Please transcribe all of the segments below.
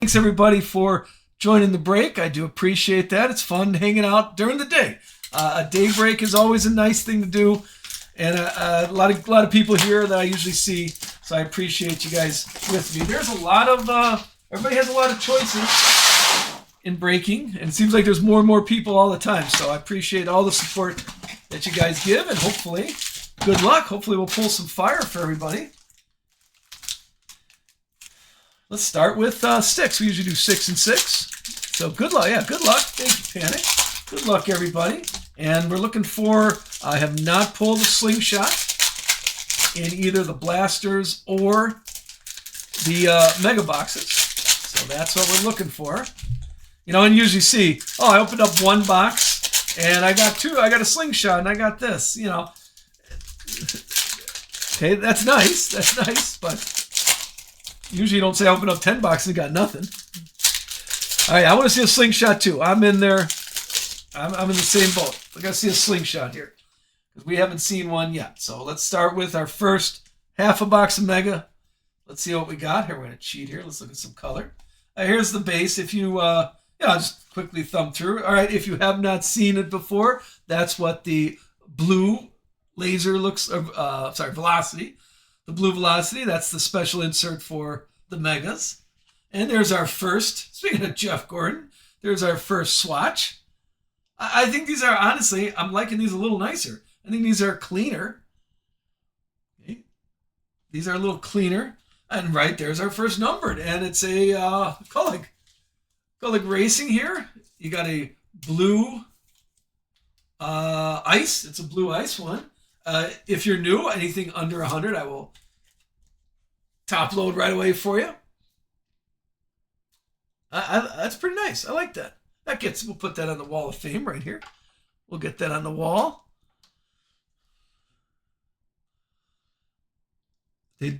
Thanks everybody for joining the break. I do appreciate that. It's fun hanging out during the day. A day break is always a nice thing to do, and a lot of people here that I usually see. So I appreciate you guys with me. There's a lot of everybody has a lot of choices in breaking, and it seems like there's more and more people all the time. So I appreciate all the support that you guys give, and hopefully, good luck. Hopefully, we'll pull some fire for everybody. Let's start with 6. We usually do 6 and 6. So good luck. Yeah, good luck. Thank you, Panic. Good luck, everybody. And we're looking for, I have not pulled a slingshot in either the blasters or the mega boxes. So that's what we're looking for. You know, and you usually see, oh, I opened up one box and I got 2. I got a slingshot and I got this, you know. Okay, that's nice. That's nice, but usually you don't say I opened up 10 boxes and got nothing. All right, I want to see a slingshot too. I'm in there. I'm in the same boat. I got to see a slingshot here because we haven't seen one yet. So let's start with our first half a box of Mega. Let's see what we got here. We're going to cheat here. Let's look at some color. Here's the base. If you, I'll just quickly thumb through. All right, if you have not seen it before, that's what the blue laser looks. Velocity. The blue velocity, that's the special insert for the Megas. And there's our first, speaking of Jeff Gordon, there's our first swatch. I think these are, honestly, I'm liking these a little nicer. I think these are cleaner. Okay. These are a little cleaner. And right there's our first numbered. And it's a Kullig Racing here. You got a blue ice. It's a blue ice one. If you're new, anything under 100, I will top load right away for you. That's pretty nice. I like that. We'll put that on the wall of fame right here. We'll get that on the wall. They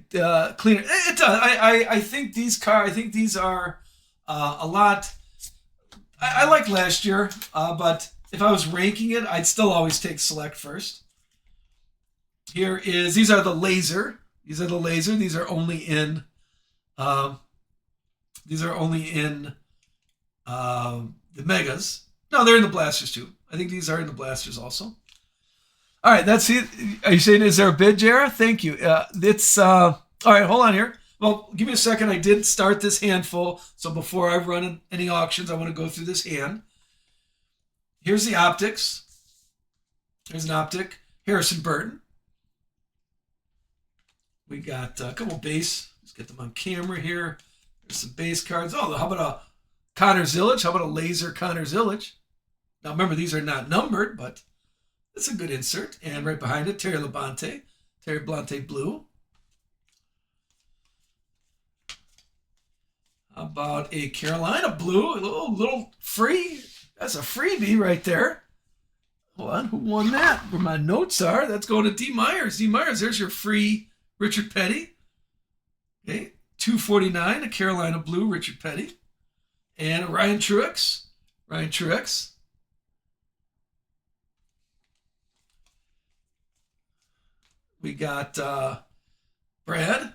cleaner. It does. I think these are a lot. I like last year, but if I was ranking it, I'd still always take Select first. These are the laser. These are only in the Megas. No, they're in the blasters too. I think these are in the blasters also. All right, that's it. Are you saying, is there a bid, Jara? Thank you. It's all right, hold on here. Well, give me a second. I did start this handful, so before I run any auctions, I want to go through this hand. Here's the optics. Here's an optic. Harrison Burton. We got a couple base. Let's get them on camera here. There's some base cards. Oh, how about a Connor Zillage? How about a laser Connor Zillage? Now, remember, these are not numbered, but it's a good insert. And right behind it, Terry Labonte Blue. How about a Carolina Blue? A little free. That's a freebie right there. Hold on, who won that? Where my notes are, that's going to D. Myers. D. Myers, there's your free Richard Petty. Okay, $249, a Carolina Blue, Richard Petty. And a Ryan Truex. We got Brad.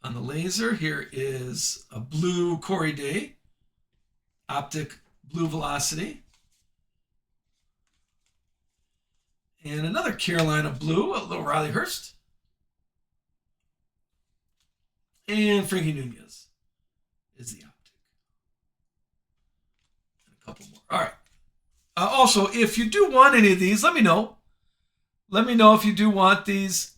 On the laser, here is a blue Corey Day. Optic blue velocity. And another Carolina Blue, a little Riley Hurst. And Frankie Nunez is the optic. And a couple more. All right. Also, if you do want any of these, let me know. Let me know if you do want these.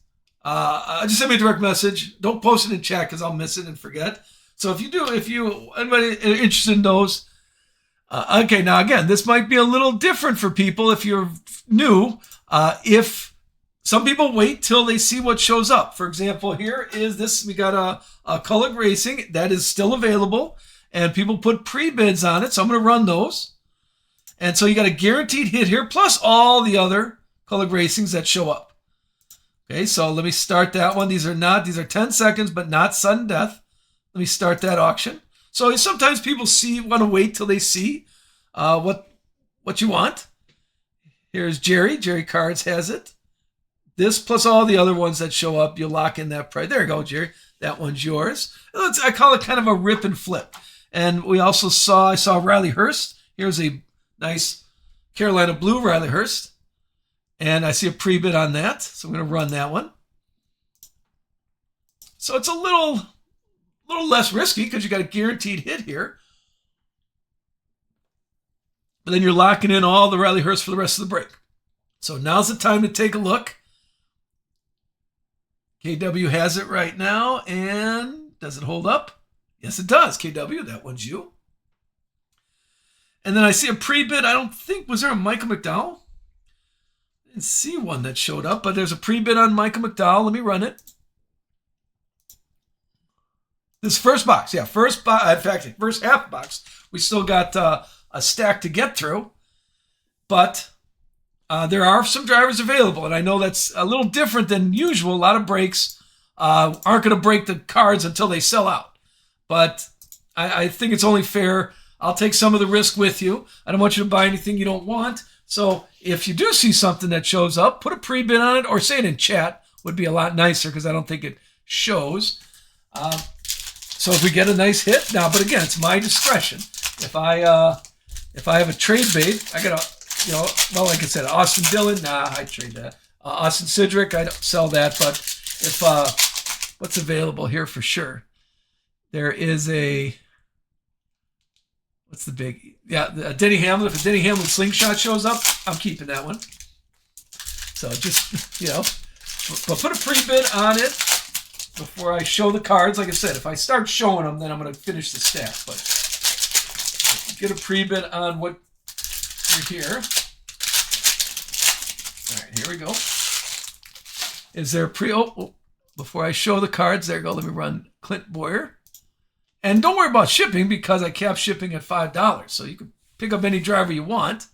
Just send me a direct message. Don't post it in chat because I'll miss it and forget. So if anybody interested in those, okay, now again, this might be a little different for people if you're new. If some people wait till they see what shows up. For example, here is this. We got a Kullig Racing that is still available, and people put pre-bids on it, so I'm going to run those. And so you got a guaranteed hit here, plus all the other Kullig Racings that show up. Okay, so let me start that one. These are 10 seconds, but not sudden death. Let me start that auction. So sometimes people want to wait till they see what you want. Here's Jerry. Jerry Cards has it. This plus all the other ones that show up, you'll lock in that price. There you go, Jerry. That one's yours. I call it kind of a rip and flip. And I saw Riley Hurst. Here's a nice Carolina blue Riley Hurst. And I see a pre-bid on that. So I'm going to run that one. So it's a little less risky because you got a guaranteed hit here. But then you're locking in all the Riley Hurst for the rest of the break. So now's the time to take a look. KW has it right now. And does it hold up? Yes, it does. KW, that one's you. And then I see a pre-bid. I don't think, was there a Michael McDowell? I didn't see one that showed up, but there's a pre-bid on Michael McDowell. Let me run it. This first box, yeah, first half box. We still got a stack to get through, but there are some drivers available, and I know that's a little different than usual. A lot of breaks aren't going to break the cards until they sell out, but I think it's only fair. I'll take some of the risk with you. I don't want you to buy anything you don't want. So if you do see something that shows up, put a pre-bid on it or say it in chat. Would be a lot nicer because I don't think it shows. So if we get a nice hit now, but again, it's my discretion. If I have a trade bait, I got like I said, Austin Dillon, I trade that. Austin Cedric, I don't sell that. But if what's available here for sure, there is what's the big? Yeah, Denny Hamlin. If a Denny Hamlin slingshot shows up, I'm keeping that one. So just but put a pre-bid on it before I show the cards. Like I said, if I start showing them, then I'm going to finish the stack. But get a pre-bid on what you're here. All right, here we go. Is there before I show the cards, there you go. Let me run Clint Boyer. And don't worry about shipping because I capped shipping at $5. So you can pick up any driver you want.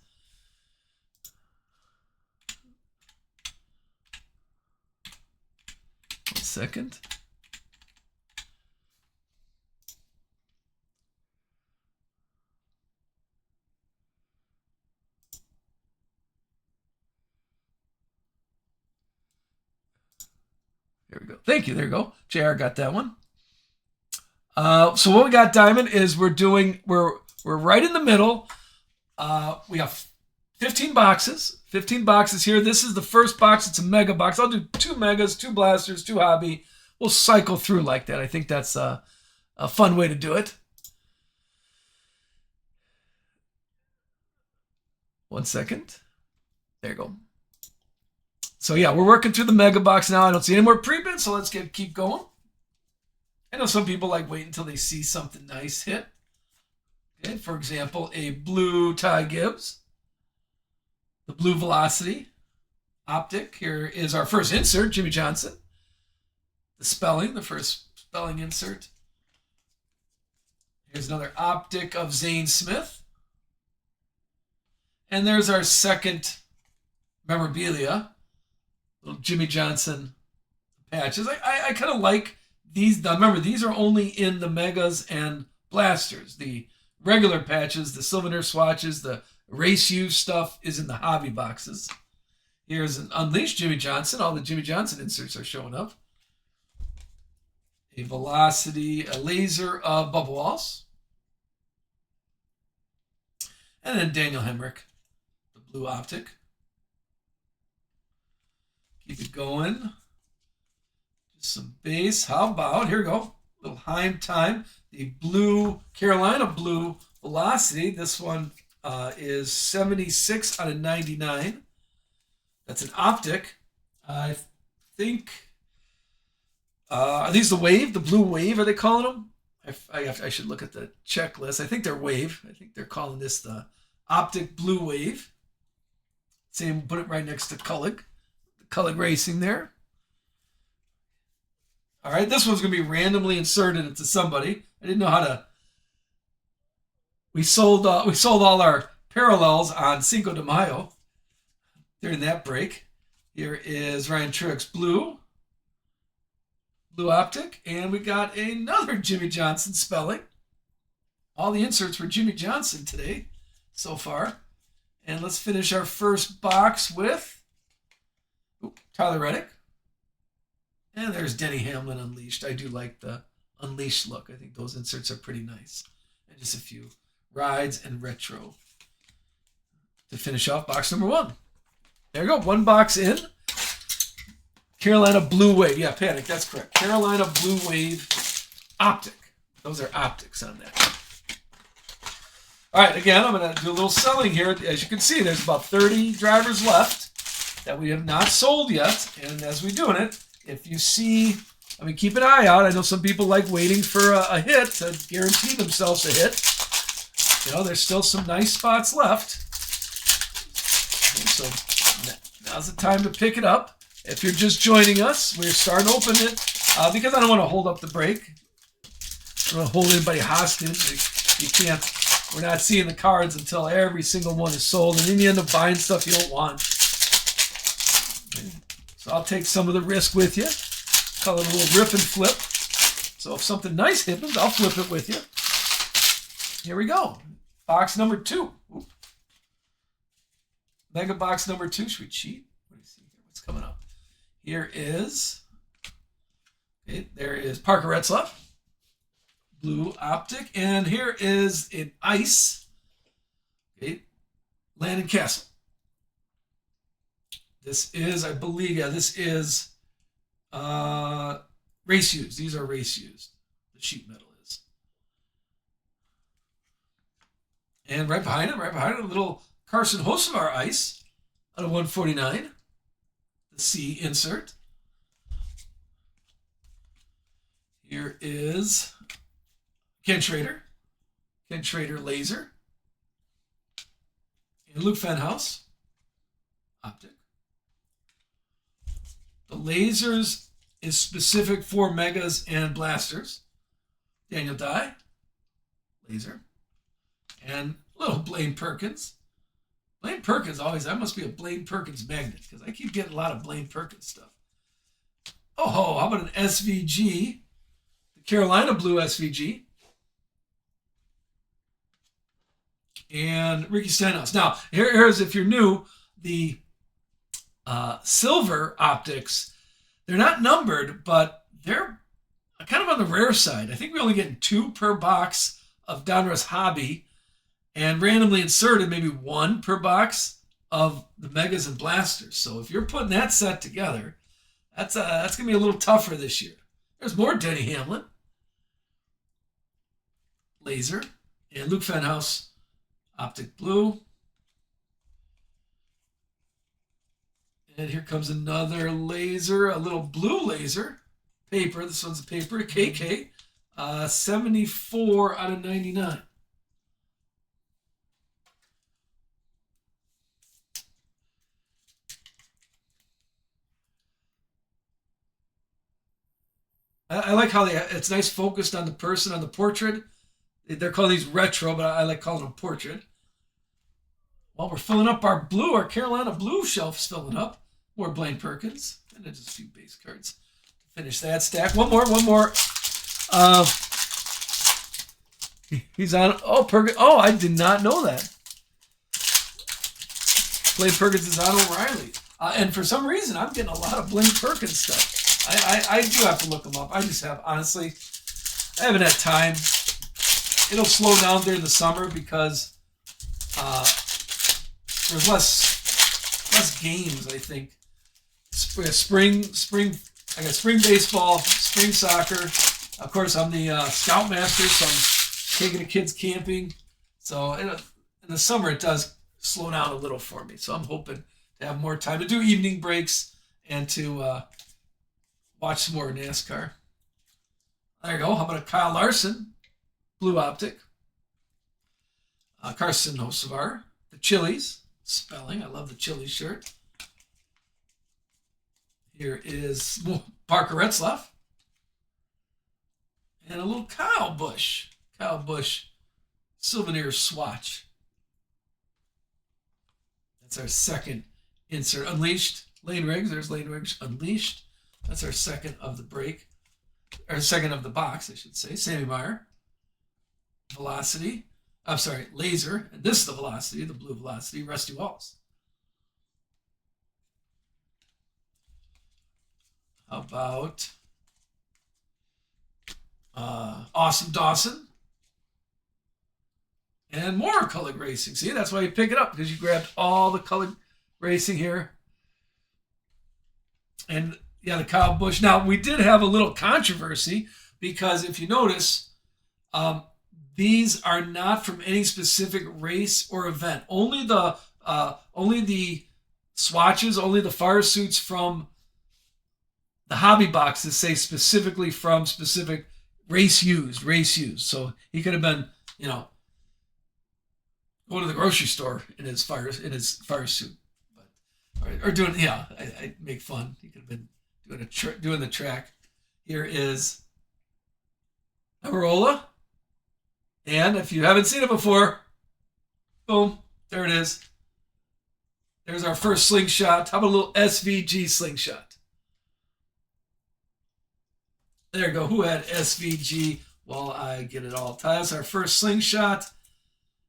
One second. There we go. Thank you. There you go. JR got that one. So what we got, Diamond, is we're right in the middle. We have 15 boxes. 15 boxes here. This is the first box. It's a mega box. I'll do 2 megas, 2 blasters, 2 hobby. We'll cycle through like that. I think that's a fun way to do it. One second. There you go. So yeah, we're working through the mega box now. I don't see any more pre-bids, so let's keep going. I know some people like wait until they see something nice hit. Okay, for example, a blue Ty Gibbs, the blue Velocity optic. Here is our first insert, Jimmy Johnson. The first spelling insert. Here's another optic of Zane Smith. And there's our second memorabilia, little Jimmy Johnson patches. I kind of like these. Remember, these are only in the megas and blasters. The regular patches, the souvenir swatches, the race use stuff is in the hobby boxes. Here's an Unleashed Jimmy Johnson. All the Jimmy Johnson inserts are showing up. A Velocity, a laser of Bubba Walls. And then Daniel Hemrick, the blue optic. Keep it going. Just some base. How about, here we go, a little Heim time. The blue, Carolina blue Velocity. This one is 76 out of 99. That's an optic. I think, are these the Wave? The blue Wave, are they calling them? I should look at the checklist. I think they're Wave. I think they're calling this the optic blue Wave. Same, put it right next to Cullig. Cullig Racing there. All right, this one's going to be randomly inserted into somebody. I didn't know how to. We sold all our parallels on Cinco de Mayo during that break. Here is Ryan Truex blue optic, and we got another Jimmy Johnson spelling. All the inserts were Jimmy Johnson today so far. And let's finish our first box with Tyler Reddick And there's Denny Hamlin Unleashed. I do like the Unleashed look. I think those inserts are pretty nice. And just a few rides and retro to finish off box number 1. There you go. 1 box in. Carolina Blue Wave. Yeah, Panic. That's correct. Carolina Blue Wave Optic. Those are optics on that. All right, again, I'm going to do a little selling here. As you can see, there's about 30 drivers left that we have not sold yet. And as we're doing it, if you see, I mean, keep an eye out. I know some people like waiting for a hit to guarantee themselves a hit. You know, there's still some nice spots left. And so now's the time to pick it up. If you're just joining us, we're starting to open it because I don't want to hold up the break. I don't want to hold anybody hostage. You can't. We're not seeing the cards until every single one is sold, and then you end up buying stuff you don't want. So I'll take some of the risk with you. Call it a little rip and flip. So if something nice happens, I'll flip it with you. Here we go. Box number 2. Oop. Mega box number 2. Should we cheat? Let me see here. What's coming up? Here is, okay, there is Parker Retzlaff. Blue Optic. And here is an Ice. Okay, Landon Castle. This is, I believe, yeah, this is race used. These are race used. The sheet metal is. And right behind it, a little Carson Hocevar Ice out of 149. The C insert. Here is Ken Schrader Laser. And Luke Fenhouse Optic. The lasers is specific for Megas and Blasters. Daniel Dye, Laser. And little Blaine Perkins. Blaine Perkins always, that must be a Blaine Perkins magnet because I keep getting a lot of Blaine Perkins stuff. Oh, how about an SVG? The Carolina Blue SVG. And Ricky Stenhouse. Now, here's, if you're new, the silver optics, they're not numbered, but they're kind of on the rare side. I think we only get 2 per box of Donruss Hobby, and randomly inserted maybe 1 per box of the Megas and Blasters. So if you're putting that set together, that's going to be a little tougher this year. There's more Denny Hamlin, Laser, and Luke Fenhouse Optic Blue. And here comes another laser, a little blue laser. Paper, this one's a paper, KK. 74 out of 99. I like how it's nice focused on the person, on the portrait. They're calling these retro, but I like calling them portrait. Well, we're filling up our blue, our Carolina Blue shelf's filling up. More Blaine Perkins. And then just a few base cards to finish that stack. One more. He's on. Oh, Perkins. Oh, I did not know that. Blaine Perkins is on O'Reilly. And for some reason, I'm getting a lot of Blaine Perkins stuff. I do have to look them up. I just have, honestly, I haven't had time. It'll slow down during the summer because there's less games, I think. Spring, I got spring baseball, spring soccer. Of course, I'm the Scoutmaster, so I'm taking the kids camping. So in the summer, it does slow down a little for me. So I'm hoping to have more time to do evening breaks and to watch some more NASCAR. There you go. How about a Kyle Larson, Blue Optic. Carson Hocevar, the Chili's, spelling. I love the Chili's shirt. Here is Parker Retzlaff. And a little Kyle Busch souvenir swatch. That's our second insert. Unleashed, Lane Riggs. There's Lane Riggs, Unleashed. That's our second of the break. Or second of the box, I should say. Sammy Meyer. Velocity. I'm sorry, Laser. And this is the Velocity, the blue Velocity. Rusty Walls. How about Awesome Dawson? And more colored racing. See, that's why you pick it up, because you grabbed all the colored racing here. And yeah, the Kyle Busch. Now, we did have a little controversy because if you notice, these are not from any specific race or event. Only the swatches, only the fire suits from the hobby boxes say specifically from specific race used. So he could have been, going to the grocery store in his fire suit, or doing, I make fun. He could have been doing the track. Here is Amarola, and if you haven't seen it before, boom, there it is. There's our first slingshot. How about a little SVG slingshot? There you go. Who had SVG? Well, I get it all. That's our first slingshot.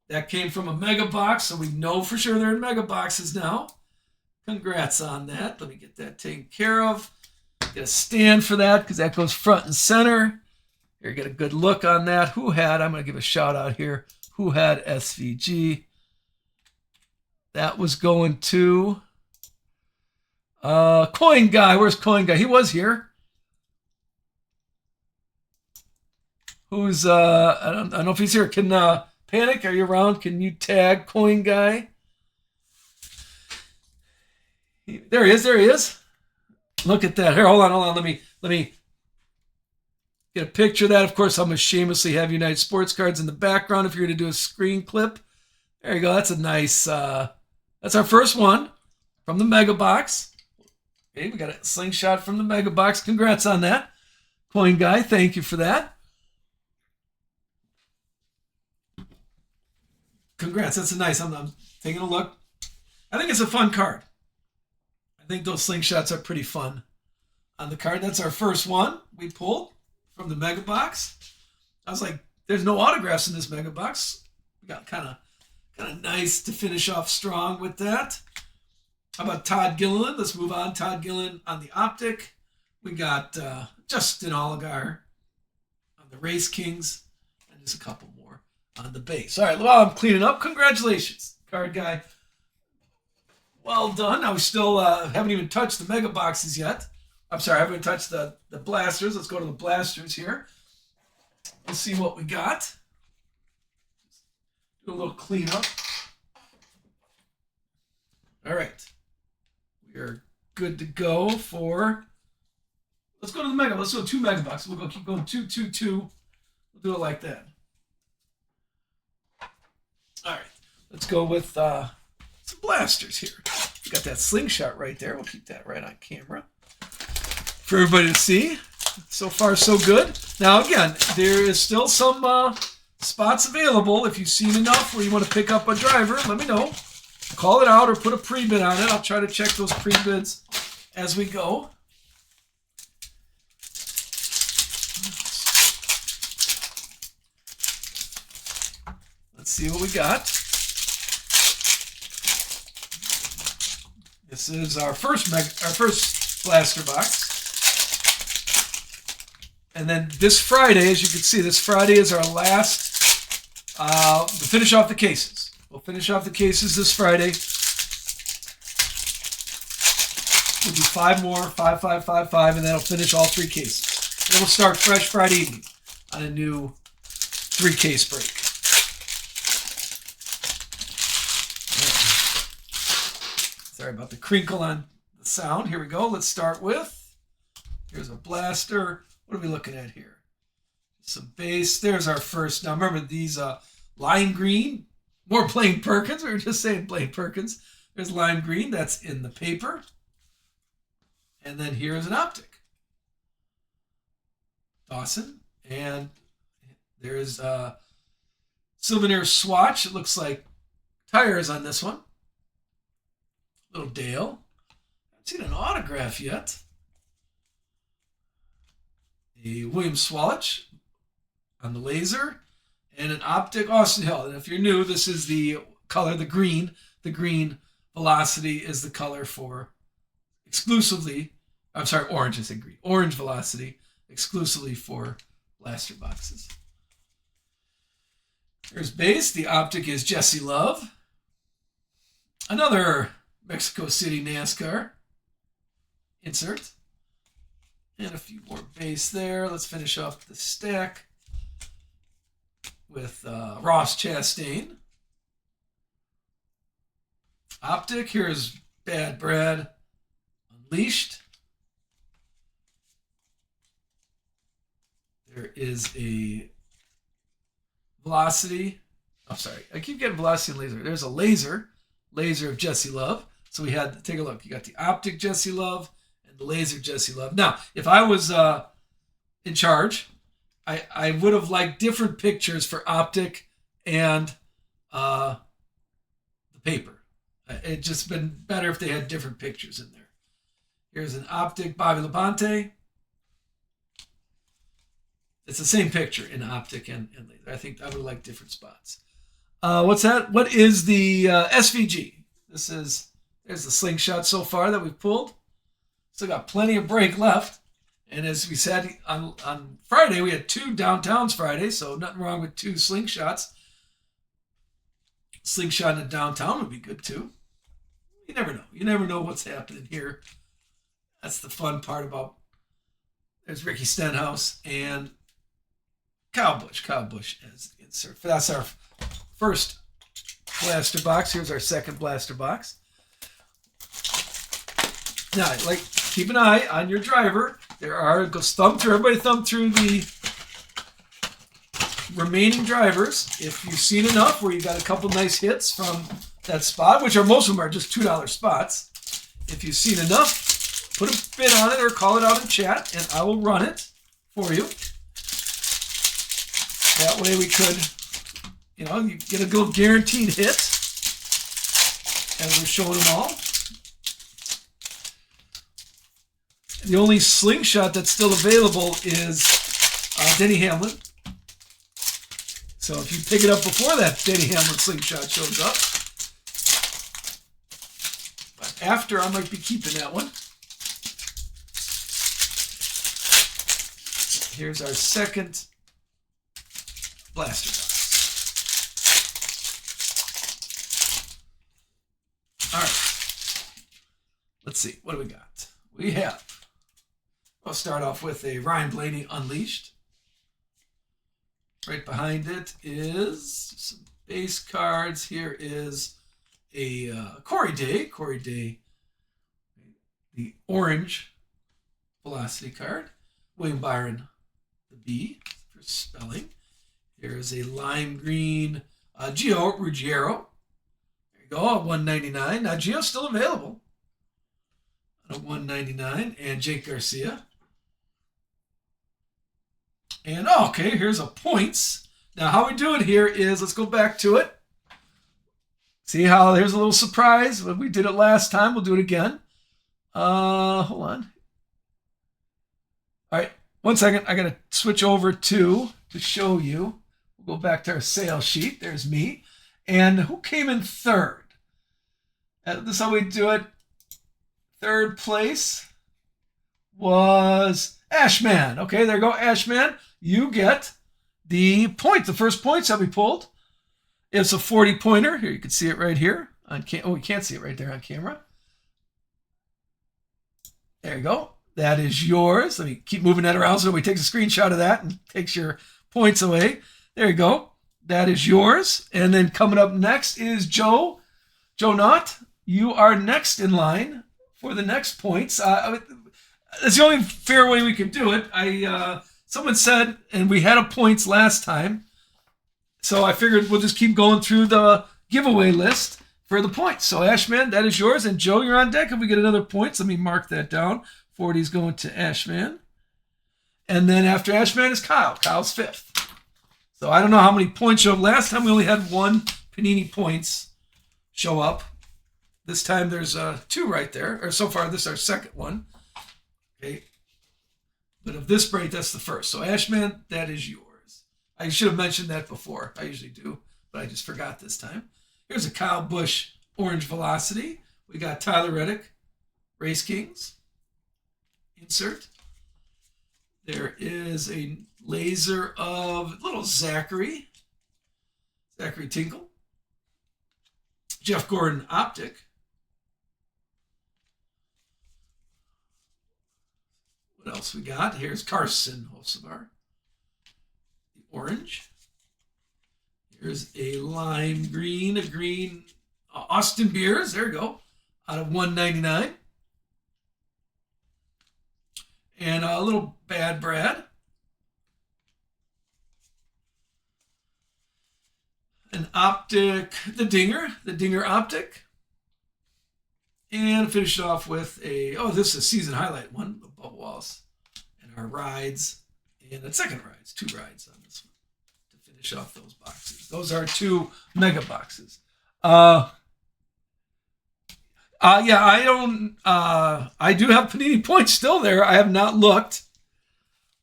That came from a mega box, so we know for sure they're in mega boxes now. Congrats on that. Let me get that taken care of. Get a stand for that because that goes front and center. Here, get a good look on that. I'm going to give a shout out here. Who had SVG? That was going to Coin Guy. Where's Coin Guy? He was here. Who's, I don't know if he's here. Can Panic, are you around? Can you tag Coin Guy? There he is. Look at that. Here, hold on. Let me get a picture of that. Of course, I'm going to shamelessly have United Sports Cards in the background if you're going to do a screen clip. There you go. That's a nice, that's our first one from the Mega Box. Okay, we got a slingshot from the Mega Box. Congrats on that. Coin Guy, thank you for that. Congrats. That's a nice. I'm taking a look. I think it's a fun card. I think those slingshots are pretty fun on the card. That's our first one we pulled from the Mega Box. I was like, there's no autographs in this Mega Box. We got kind of nice to finish off strong with that. How about Todd Gilliland? Let's move on. Todd Gilliland on the Optic. We got Justin Allgaier on the Race Kings, and just a couple more on the base. All right, while I'm cleaning up, congratulations, card guy. Well done. Now we still haven't even touched the Mega Boxes yet. I'm sorry, I haven't touched the blasters. Let's go to the blasters here. Let's see what we got. Do a little cleanup. All right. We are good to go for... Let's go to the Mega. Let's go 2 Mega Boxes. We'll keep going 2, 2, 2. We'll do it like that. All right. Let's go with some blasters here. We got that slingshot right there. We'll keep that right on camera for everybody to see. So far, so good. Now, again, there is still some spots available. If you've seen enough where you want to pick up a driver, let me know. Call it out or put a pre-bid on it. I'll try to check those pre-bids as we go. Let's see what we got. This is our first blaster box. And then this Friday, as you can see, this Friday is our last, we'll finish off the cases. We'll finish off the cases this Friday. We'll do 5 more, 5, 5, 5, 5, and that'll finish all 3 cases. Then we'll start fresh Friday evening on a new 3-case break. Sorry about the crinkle on the sound. Here we go. Let's start with, here's a blaster. What are we looking at here? Some base. There's our first. Now remember these lime green, more Blaine Perkins. We were just saying Blaine Perkins. There's lime green. That's in the paper. And then here's an Optic. Dawson. And there's a souvenir swatch. It looks like tires on this one. Little Dale. I haven't seen an autograph yet. A William Swalach on the laser, and an Optic Austin Hill. And if you're new, this is the color, the green. The green Velocity is the color for exclusively I'm sorry, orange. I said green. Orange Velocity, exclusively for blaster boxes. There's base. The optic is Jesse Love. Another Mexico City NASCAR insert. And a few more base there. Let's finish off the stack with Ross Chastain. Optic. Here's Bad Brad Unleashed. There is a Velocity. I'm sorry. I keep getting Velocity and Laser. There's a Laser of Jesse Love. So we had, take a look. You got the Optic Jesse Love and the Laser Jesse Love. Now, if I was in charge, I would have liked different pictures for Optic and the paper. It'd just been better if they had different pictures in there. Here's an Optic Bobby Labonte. It's the same picture in Optic and Laser. I think I would like different spots. What's that? What is the SVG? There's the Slingshot so far that we've pulled. Still got plenty of break left. And as we said, on Friday, we had 2 Downtowns Friday, so nothing wrong with 2 Slingshots. Slingshot in a downtown would be good too. You never know. You never know what's happening here. That's the fun part about. There's Ricky Stenhouse and Kyle Busch. Kyle Busch as the insert. That's our first blaster box. Here's our second blaster box. Now, keep an eye on your driver. Go thumb through. Everybody thumb through the remaining drivers. If you've seen enough where you got a couple nice hits from that spot, which most of them are just $2 spots. If you've seen enough, put a bid on it or call it out in chat, and I will run it for you. That way we could, you get a good guaranteed hit as we're showing them all. The only Slingshot that's still available is Denny Hamlin. So if you pick it up before that Denny Hamlin Slingshot shows up. But after, I might be keeping that one. Here's our second blaster box. All right. Let's see. What do we got? We have, I'll start off with a Ryan Blaney Unleashed. Right behind it is some base cards. Here is a Corey Day, the orange Velocity card. William Byron, the B for spelling. Here is a lime green Gio Ruggiero. There you go, at $199. Now Gio's still available at $199, and Jake Garcia. And okay, here's a points. Now how we do it here is, let's go back to it. See how there's a little surprise. When we did it last time, we'll do it again. Hold on. All right, 1 second. I got to switch over to show you. We'll go back to our sales sheet. There's me. And who came in third? This is how we do it. Third place was Ashman. Okay, there you go, Ashman. You get the first points that we pulled. It's a 40-pointer. Here, you can see it right here. You can't see it right there on camera. There you go. That is yours. Let me keep moving that around so nobody takes a screenshot of that and takes your points away. There you go. That is yours. And then coming up next is Joe. Joe Knott, you are next in line for the next points. That's the only fair way we can do it. Someone said, and we had a points last time, so I figured we'll just keep going through the giveaway list for the points. So Ashman, that is yours, and Joe, you're on deck. If we get another points, let me mark that down. 40 is going to Ashman, and then after Ashman is Kyle. Kyle's fifth. So I don't know how many points showed. Last time we only had 1 Panini points show up. This time there's 2 right there, or so far this is our second one. Okay. But of this break, that's the first. So Ashman, that is yours. I should have mentioned that before. I usually do, but I just forgot this time. Here's a Kyle Busch Orange Velocity. We got Tyler Reddick, Race Kings. insert. There is a laser of little Zachary Tinkle. Jeff Gordon optic. What else we got? Here's Carson Hocevar. The orange. Here's a lime green, Austin Beers. There we go. Out of 199. And a little Bad Brad. An optic, the Dinger optic. And finish off with this is a season highlight one, the Bubba Wallace. And our rides, and the second rides, 2 rides on this one to finish off those boxes. Those are 2 mega boxes. I do have Panini points still there. I have not looked.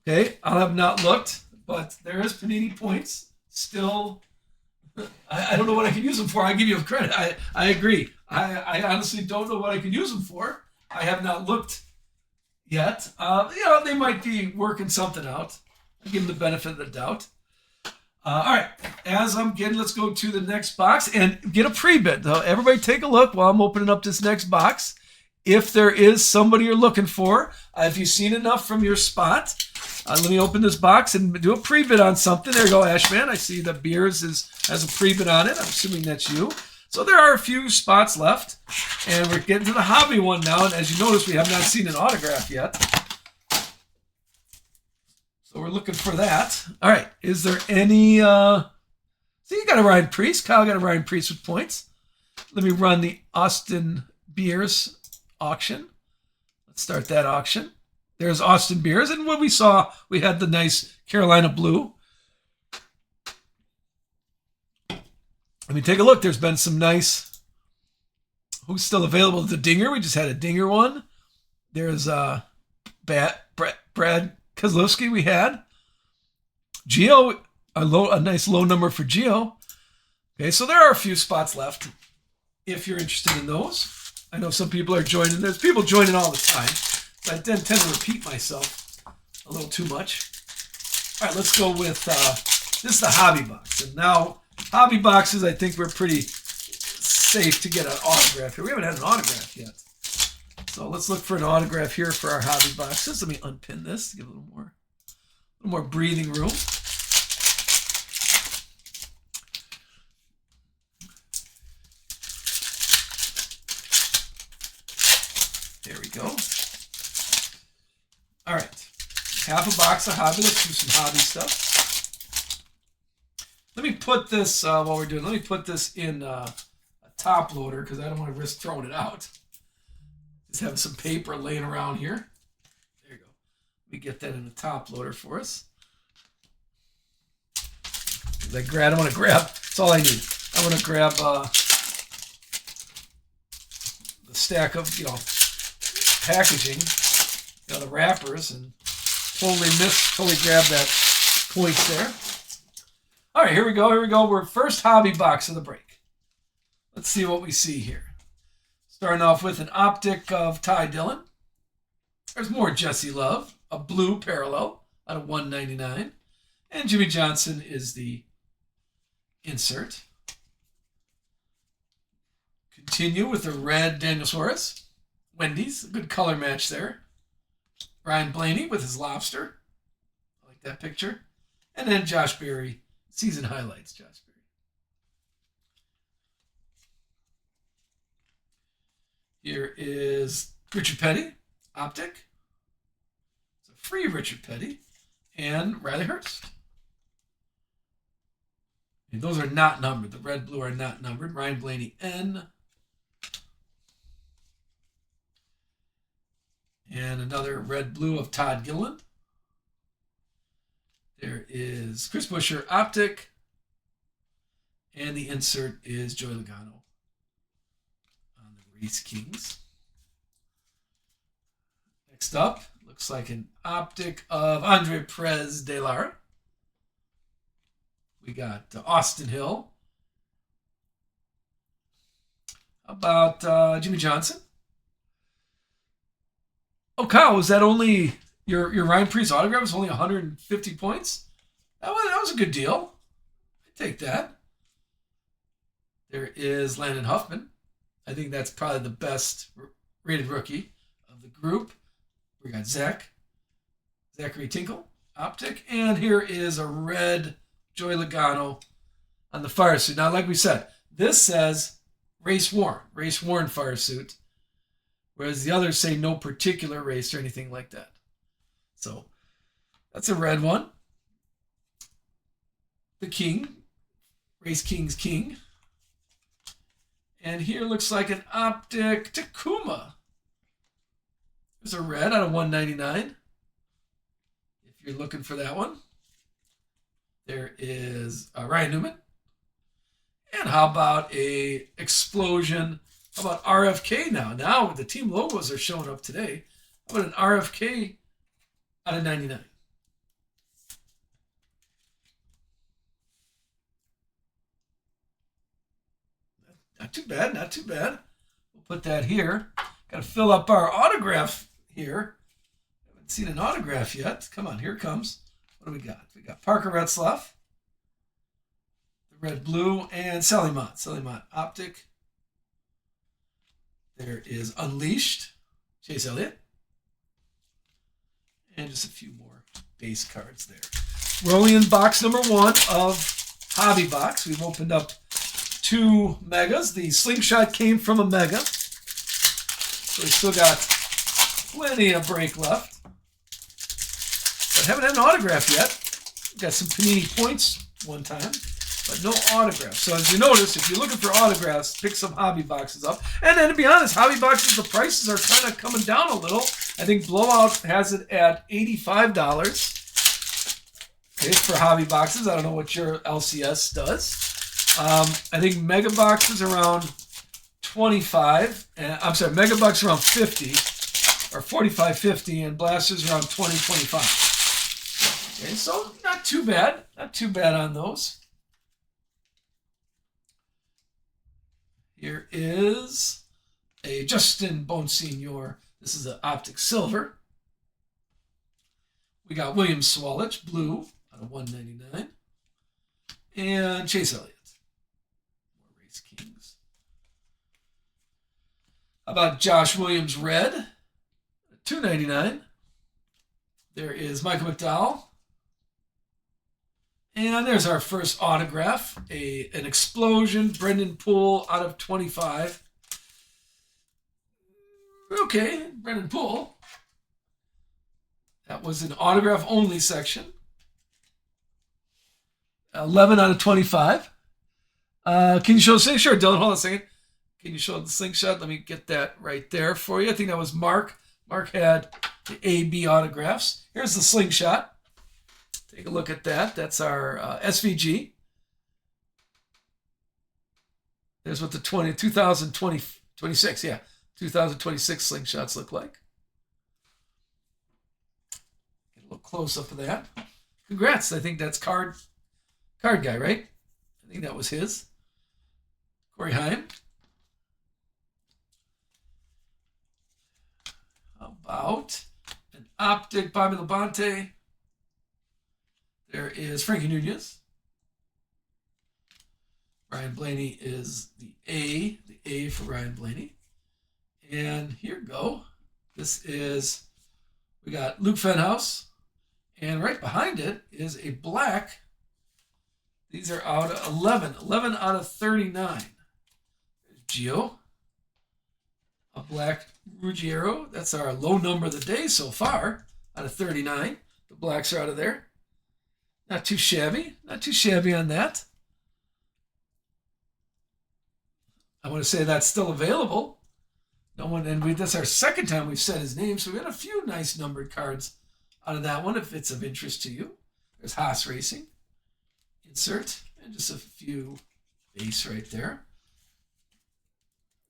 Okay, I have not looked, but there is Panini points still. I don't know what I can use them for. I give you credit. I agree. I honestly don't know what I can use them for. I have not looked yet. They might be working something out. I give them the benefit of the doubt. All right, let's go to the next box and get a pre-bid. Everybody take a look while I'm opening up this next box. If there is somebody you're looking for, if you've seen enough from your spot, let me open this box and do a pre-bid on something. There you go, Ashman. I see the Beers has a pre-bid on it. I'm assuming that's you. So there are a few spots left, and we're getting to the hobby one now. And as you notice, we have not seen an autograph yet. So we're looking for that. All right. Is there any... you got a Ryan Priest. Kyle got a Ryan Priest with points. Let me run the Austin Beers auction. Let's start that auction. There's Austin Beers. And what we saw, we had the nice Carolina blue. Let me take a look. There's been some nice... Who's still available? The Dinger. We just had a Dinger one. There's Brad Kozlowski we had. Gio, a nice low number for Gio. Okay, so there are a few spots left if you're interested in those. I know some people are joining. There's people joining all the time. So I tend to repeat myself a little too much. All right, let's go with, this is the hobby box. And now, hobby boxes, I think we're pretty safe to get an autograph here. We haven't had an autograph yet. So let's look for an autograph here for our hobby boxes. Let me unpin this to give a little more breathing room. There we go. All right. Half a box of hobby. Let's do some hobby stuff. Let me put this, while we're doing, let me put this in a top loader because I don't want to risk throwing it out. Just have some paper laying around here. There you go. Let me get that in the top loader for us. I want to grab, that's all I need. I want to grab the stack of, packaging, the wrappers, and totally grab that points there. All right, here we go. We're first hobby box of the break. Let's see what we see here. Starting off with an optic of Ty Dillon. There's more Jesse Love, a blue parallel out of 199. And Jimmy Johnson is the insert. Continue with the red Daniel Suarez. Wendy's, a good color match there. Ryan Blaney with his lobster. I like that picture. And then Josh Berry, season highlights, Josh Berry. Here is Richard Petty, optic. It's a free Richard Petty. And Riley Hurst. And those are not numbered. The red, blue are not numbered. Ryan Blaney, N. And another red, blue of Todd Gilliland. There is Chris Buescher, optic. And the insert is Joey Logano on the Reese Kings. Next up, looks like an optic of Andre Perez de Lara. We got Austin Hill. How about Jimmy Johnson? Oh, Kyle, was that only your Ryan Priest autograph was only 150 points? That was a good deal. I take that. There is Landon Huffman. I think that's probably the best rated rookie of the group. We got Zachary Tinkle, Optic, and here is a red Joey Logano on the fire suit. Now, like we said, this says race worn fire suit, whereas the others say no particular race or anything like that. So that's a red one. The King, Race King's King. And here looks like an Optic Takuma. There's a red out of 199. If you're looking for that one. There is Ryan Newman. And how about a Explosion? How about RFK now? Now the team logos are showing up today. How about an RFK out of 99? Not too bad, not too bad. We'll put that here. Got to fill up our autograph here. Haven't seen an autograph yet. Come on, here it comes. What do we got? We got Parker Retzlaff, the red, blue, and Sally Mott Optic. There is Unleashed, Chase Elliott. And just a few more base cards there. We're only in box number 1 of Hobby Box. We've opened up 2 megas. The Slingshot came from a mega. So we still got plenty of break left. But haven't had an autograph yet. Got some Panini points one time, but no autographs. So as you notice, if you're looking for autographs, pick some Hobby Boxes up. And then to be honest, Hobby Boxes, the prices are kind of coming down a little. I think Blowout has it at $85. Okay, for Hobby Boxes. I don't know what your LCS does. I think Mega Box is around 25. I'm sorry, Mega Box around 50 or 45.50, and Blasters around 20.25. Okay, so not too bad. Not too bad on those. Here is a Justin Bonsignor. This is an Optic Silver. We got William Swalich, blue, out of 199. And Chase Elliott. More Race Kings. How about Josh Williams, red, $2.99. There is Michael McDowell. And there's our first autograph, an Explosion, Brendan Poole out of 25. Okay, Brendan Poole. That was an autograph only section. 11 out of 25. Can you show the slingshot? Dylan, hold on a second. Can you show the slingshot? Let me get that right there for you. I think that was Mark. Mark had the AB autographs. Here's the slingshot. Take a look at that. That's our SVG. There's what the 2026, yeah, 2026 slingshots look like. Get a little close up of that. Congrats. I think that's card guy, right? I think that was his. Corey Heim. How about an Optic Bobby Labonte? There is Frankie Nunez. Ryan Blaney is the A for Ryan Blaney. And here we go. This is, we got Luke Fenhouse. And right behind it is a black. These are out of 11 out of 39. There's Gio. A black Ruggiero. That's our low number of the day so far, out of 39. The blacks are out of there. Not too shabby. Not too shabby on that. I want to say that's still available. No one, and that's our second time we've said his name, so we got a few nice numbered cards out of that one if it's of interest to you. There's Haas Racing. Insert. And just a few base right there.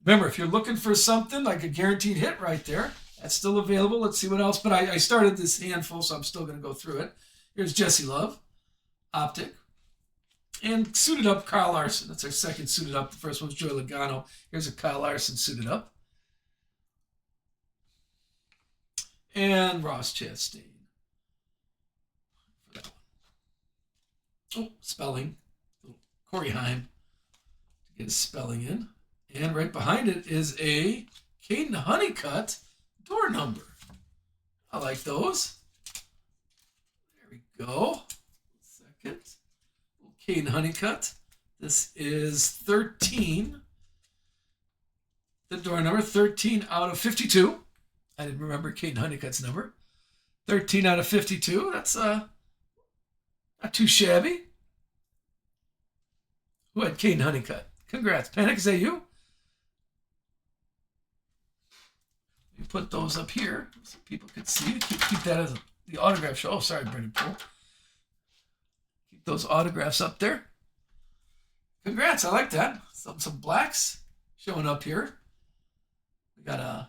Remember, if you're looking for something like a guaranteed hit right there, that's still available. Let's see what else. But I started this handful, so I'm still going to go through it. Here's Jesse Love. Optic. And suited up Kyle Larson. That's our second suited up. The first one's Joey Logano. Here's a Kyle Larson suited up. and Ross Chastain. For that one. Oh, spelling. Corey Heim to get his spelling in. And right behind it is a Caden Honeycutt door number. I like those. There we go. Second. Caden Honeycutt. This is 13. The door number, 13 out of 52. I didn't remember Caden Honeycutt's number. 13 out of 52. That's not too shabby. Who had Caden Honeycutt? Congrats. Panic, is that you? You put those up here so people could see. Keep that as the autograph show. Oh, sorry, Brendan Poole. Keep those autographs up there. Congrats. I like that. Some blacks showing up here. We got a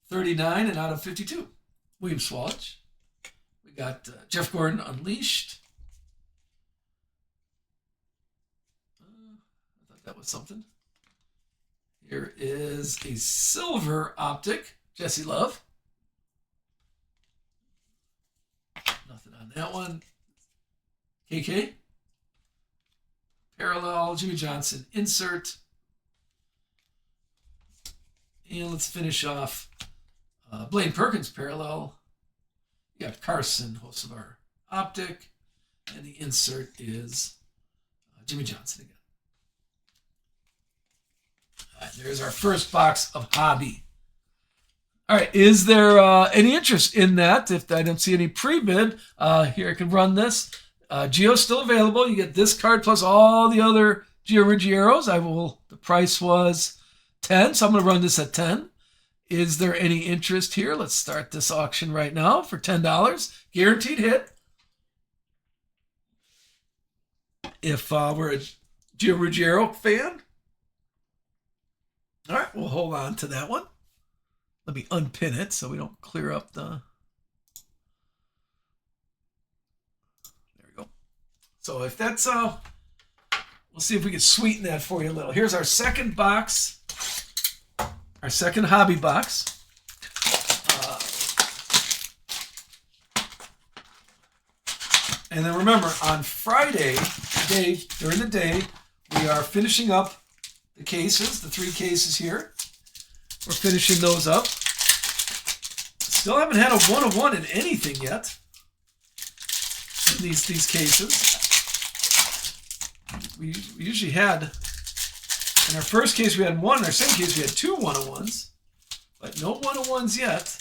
39 and out of 52. William Swalch. We got Jeff Gordon Unleashed. I thought that was something. Here is a silver optic. Jesse Love. Nothing on that one. KK. Parallel. Jimmy Johnson. Insert. And let's finish off Blaine Perkins parallel. You got Carson Hocevar optic. And the insert is Jimmy Johnson again. All right, there's our first box of hobby. All right, is there any interest in that? If I don't see any pre-bid, here I can run this. Geo's still available. You get this card plus all the other Gio Ruggieros. The price was 10, so I'm going to run this at 10. Is there any interest here? Let's start this auction right now for $10. Guaranteed hit. If we're a Gio Ruggiero fan. All right, we'll hold on to that one. Let me unpin it so we don't clear up the... There we go. So if that's... we'll see if we can sweeten that for you a little. Here's our second box. Our second hobby box. And then remember, on Friday, during the day, we are finishing up the cases, the 3 cases here. We're finishing those up. Still haven't had a 1 of 1 in anything yet. In these cases. We usually had, in our first case we had 1, in our second case we had 2 1 of 1s. But no 1 of 1s yet.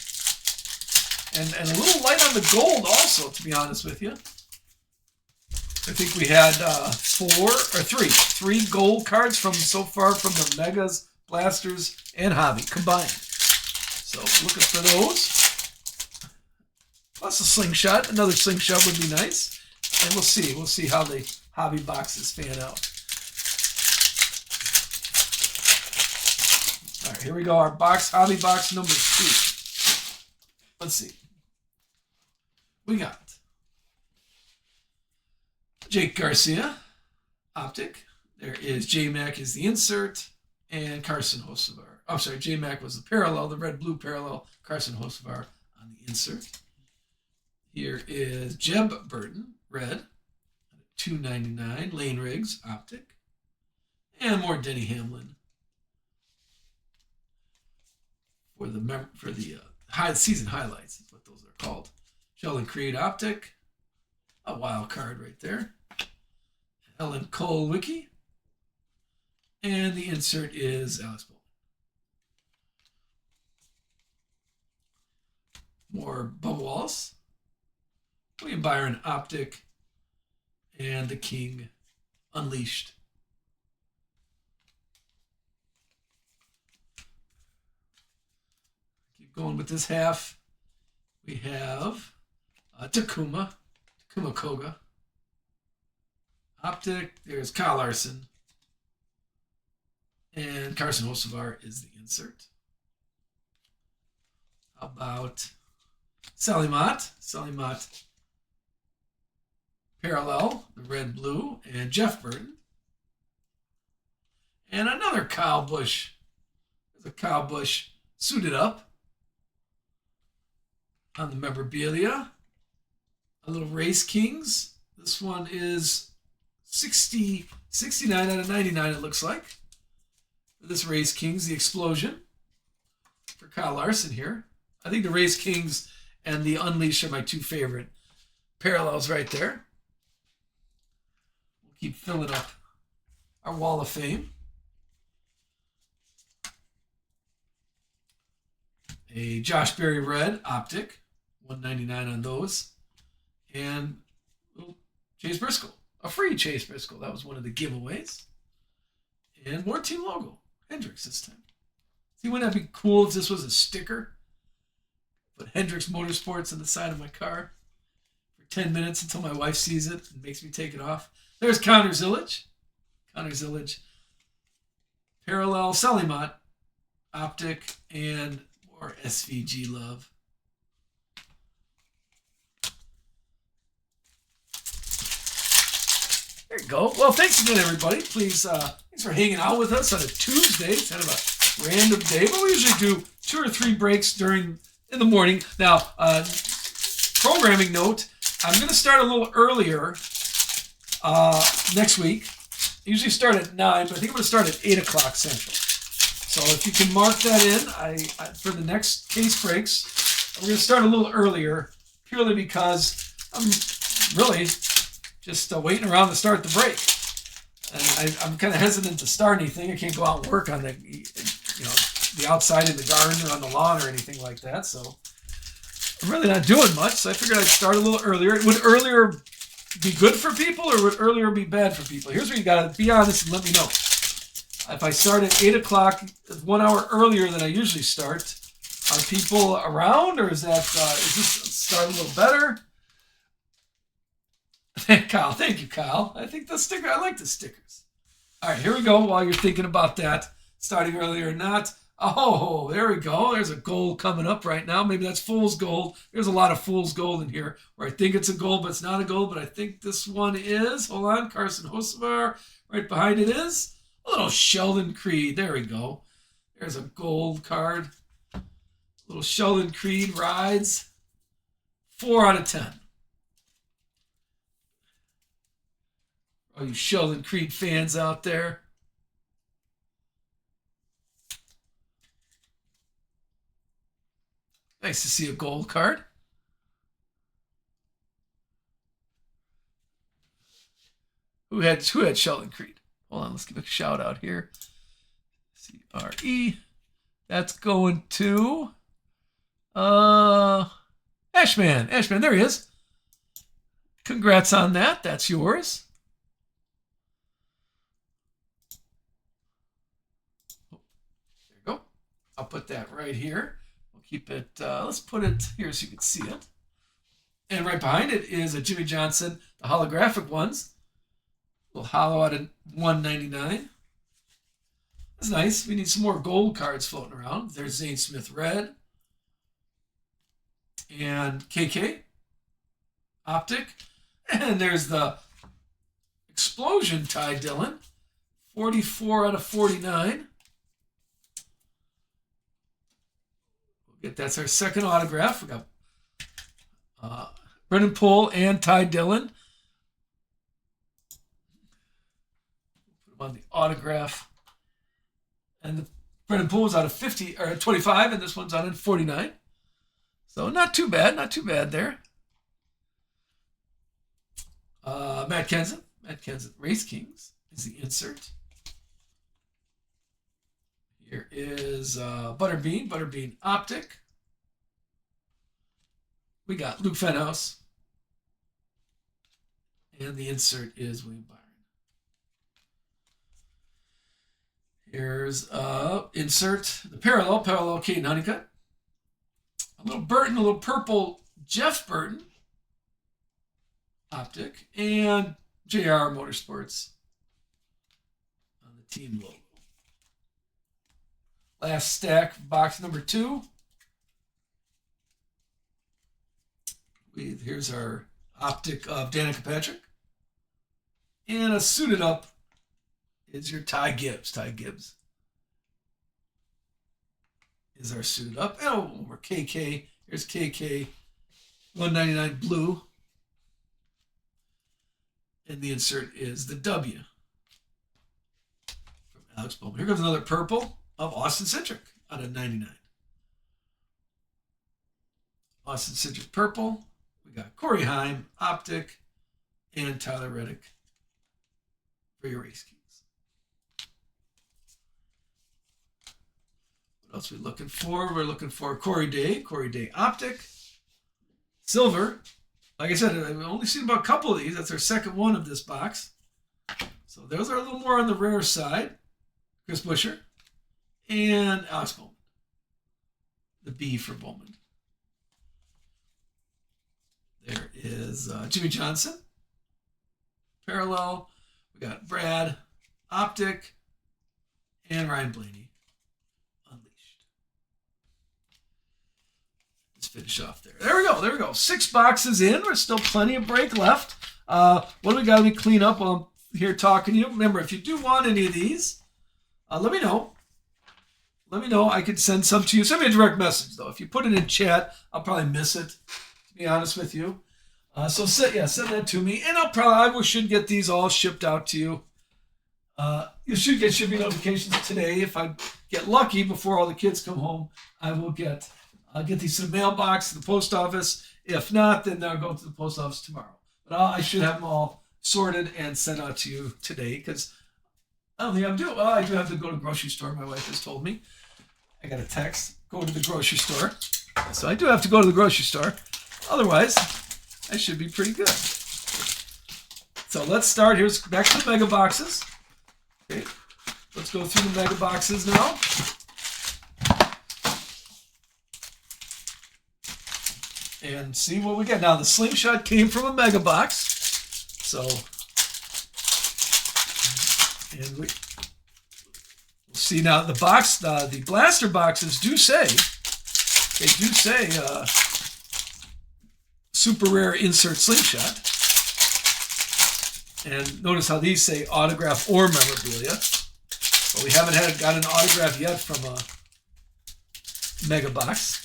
And a little light on the gold also, to be honest with you. I think we had 3 gold cards so far from the Megas, Blasters, and Hobby combined. So looking for those. Plus a slingshot. Another slingshot would be nice. And we'll see how the hobby boxes fan out. All right, here we go. Our hobby box number 2. Let's see. We got Jake Garcia, optic. There is J-Mac is the insert, and Carson Hocevar. I'm sorry, J-Mac was the parallel, the red-blue parallel. Carson Hocevar on the insert. Here is Jeb Burton, red, $2.99. Lane Riggs, optic. And more Denny Hamlin for the season highlights, is what those are called. Sheldon Creed, optic. A wild card right there. Ellen Cole Wiki. And the insert is Alex Bowman. More Bubba Wallace. William Byron optic. And the King Unleashed. Keep going with this half. We have Takuma Koga. Optic, there's Kyle Larson. And Carson Hocevar is the insert. How about Sally Mott? Sally Mott parallel, the red-blue, and Jeff Burton. And another Kyle Busch. There's a Kyle Busch suited up. On the memorabilia, a little Race Kings. This one is 69 out of 99, it looks like. This Race Kings, the Explosion for Kyle Larson here. I think the Race Kings and the Unleash are my two favorite parallels right there. We'll keep filling up our wall of fame. A Josh Berry Red Optic, $199 on those. And Chase Briscoe, a free Chase Briscoe. That was one of the giveaways. And more team logo, Hendricks this time. See, wouldn't that be cool if this was a sticker? Put Hendricks Motorsports on the side of my car for 10 minutes until my wife sees it and makes me take it off. There's Connor Zillage. Parallel Selimot Optic and more SVG love. There you go. Well, thanks again, everybody. Please, thanks for hanging out with us on a Tuesday. It's kind of a random day, but we usually do 2 or 3 breaks in the morning. Now, programming note, I'm going to start a little earlier next week. I usually start at 9, but I think I'm going to start at 8 o'clock Central. So if you can mark that in, I for the next case breaks, we're going to start a little earlier, purely because I'm really just waiting around to start the break. And I'm kind of hesitant to start anything. I can't go out and work on the outside in the garden or on the lawn or anything like that. So I'm really not doing much. So I figured I'd start a little earlier. Would earlier be good for people or would earlier be bad for people? Here's where you got to be honest and let me know. If I start at 8 o'clock, 1 hour earlier than I usually start, are people around, or is this start a little better? Kyle, thank you, Kyle. I think I like the stickers. All right, here we go. While you're thinking about that, starting earlier or not. Oh, there we go. There's a gold coming up right now. Maybe that's fool's gold. There's a lot of fool's gold in here, where I think it's a gold, but it's not a gold. But I think this one is. Hold on, Carson Hocevar. Right behind it is a little Sheldon Creed. There we go. There's a gold card. Little Sheldon Creed rides. 4 out of 10. All you Sheldon Creed fans out there. Nice to see a gold card. Who had Sheldon Creed? Hold on, let's give a shout out here. CRE. That's going to Ashman. Ashman, there he is. Congrats on that. That's yours. There you go. I'll put that right here. We'll keep it, let's put it here so you can see it. And right behind it is a Jimmy Johnson, the holographic ones. A little hollow out of $199. That's nice. We need some more gold cards floating around. There's Zane Smith Red. And KK Optic. And there's the Explosion Ty Dillon. 44 out of 49. That's our second autograph. We got Brendan Poole and Ty Dillon. Put them on the autograph. And the Brendan Poole was out of 50 or 25, and this one's out of 49. So not too bad there. Matt Kenseth, Race Kings is the insert. Here is Butterbean Optic. We got Luke Fenhouse. And the insert is William Byron. Here's insert the parallel Caden Honeycutt. A little Burton, a little purple Jeff Burton Optic, and JR Motorsports on the team logo. Last stack, box number 2. Here's our Optic of Danica Patrick. And a suited up is your Ty Gibbs. Ty Gibbs is our suited up. Oh, more KK. Here's KK 199 blue. And the insert is the W from Alex Bowman. Here comes another purple of Austin Cindric out of 99. Austin Cindric purple. We got Corey Heim, Optic, and Tyler Reddick for your Race Kings. What else are we looking for? We're looking for Corey Day Optic, silver. Like I said, I've only seen about a couple of these. That's our second one of this box. So those are a little more on the rare side. Chris Buescher and Alex Bowman. The B for Bowman. There is Jimmy Johnson. Parallel. We got Brad, Optic, and Ryan Blaney. Unleashed. Let's finish off there. There we go. 6 boxes in. There's still plenty of break left. What do we got to clean up while I'm here talking to you? Remember, if you do want any of these, let me know. Let me know. I could send some to you. Send me a direct message, though. If you put it in chat, I'll probably miss it, to be honest with you. So send that to me, and I should get these all shipped out to you. You should get shipping notifications today. If I get lucky before all the kids come home, I'll get these to the mailbox, to the post office. If not, then they'll go to the post office tomorrow. But I should have them all sorted and sent out to you today, because I don't think I'm due. I do have to go to the grocery store. My wife has told me. I got a text. Go to the grocery store. So I do have to go to the grocery store. Otherwise, I should be pretty good. So let's start. Here's back to the mega boxes. Okay, let's go through the mega boxes now. And see what we get. Now the Slingshot came from a mega box. So, and we'll see now the box, the blaster boxes do say super rare insert Slingshot. And notice how these say autograph or memorabilia. But we haven't got an autograph yet from a mega box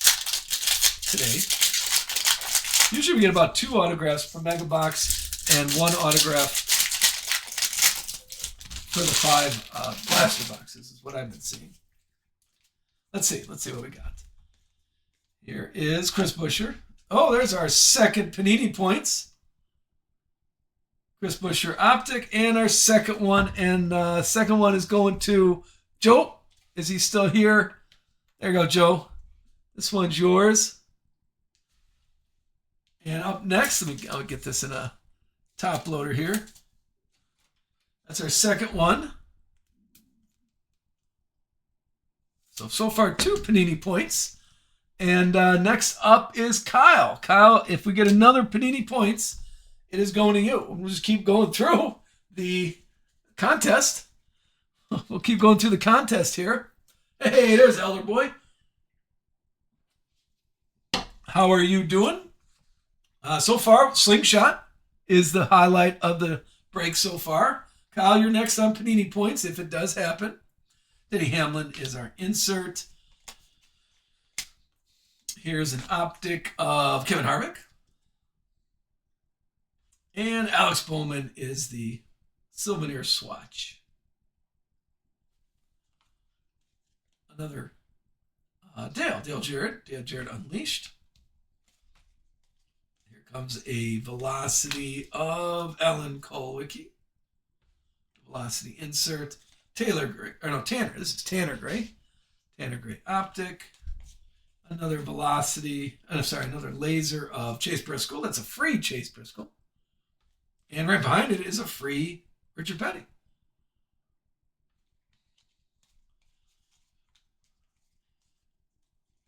today. Usually we get about 2 autographs from mega box and 1 autograph for the 5 blaster boxes is what I've been seeing. Let's see what we got. Here is Chris Buescher. Oh, there's our second Panini points. Chris Buescher Optic, and our second one. And second one is going to Joe. Is he still here? There you go, Joe. This one's yours. And up next, I'll get this in a top loader here. That's our second one. So far 2 Panini points. And next up is Kyle. Kyle, if we get another Panini points, it is going to you. We'll just keep going through the contest. We'll keep going through the contest here. Hey, there's Elder Boy. How are you doing? So far, Slingshot is the highlight of the break so far. Kyle, you're next on Panini points if it does happen. Denny Hamlin is our insert. Here's an optic of Kevin Harvick. And Alex Bowman is the souvenir swatch. Another Dale Jarrett Unleashed. Here comes a velocity of Alan Kulwicki. Velocity insert. Tanner Gray. This is Tanner Gray. Tanner Gray optic. Another velocity. Another laser of Chase Briscoe. That's a free Chase Briscoe. And right behind it is a free Richard Petty.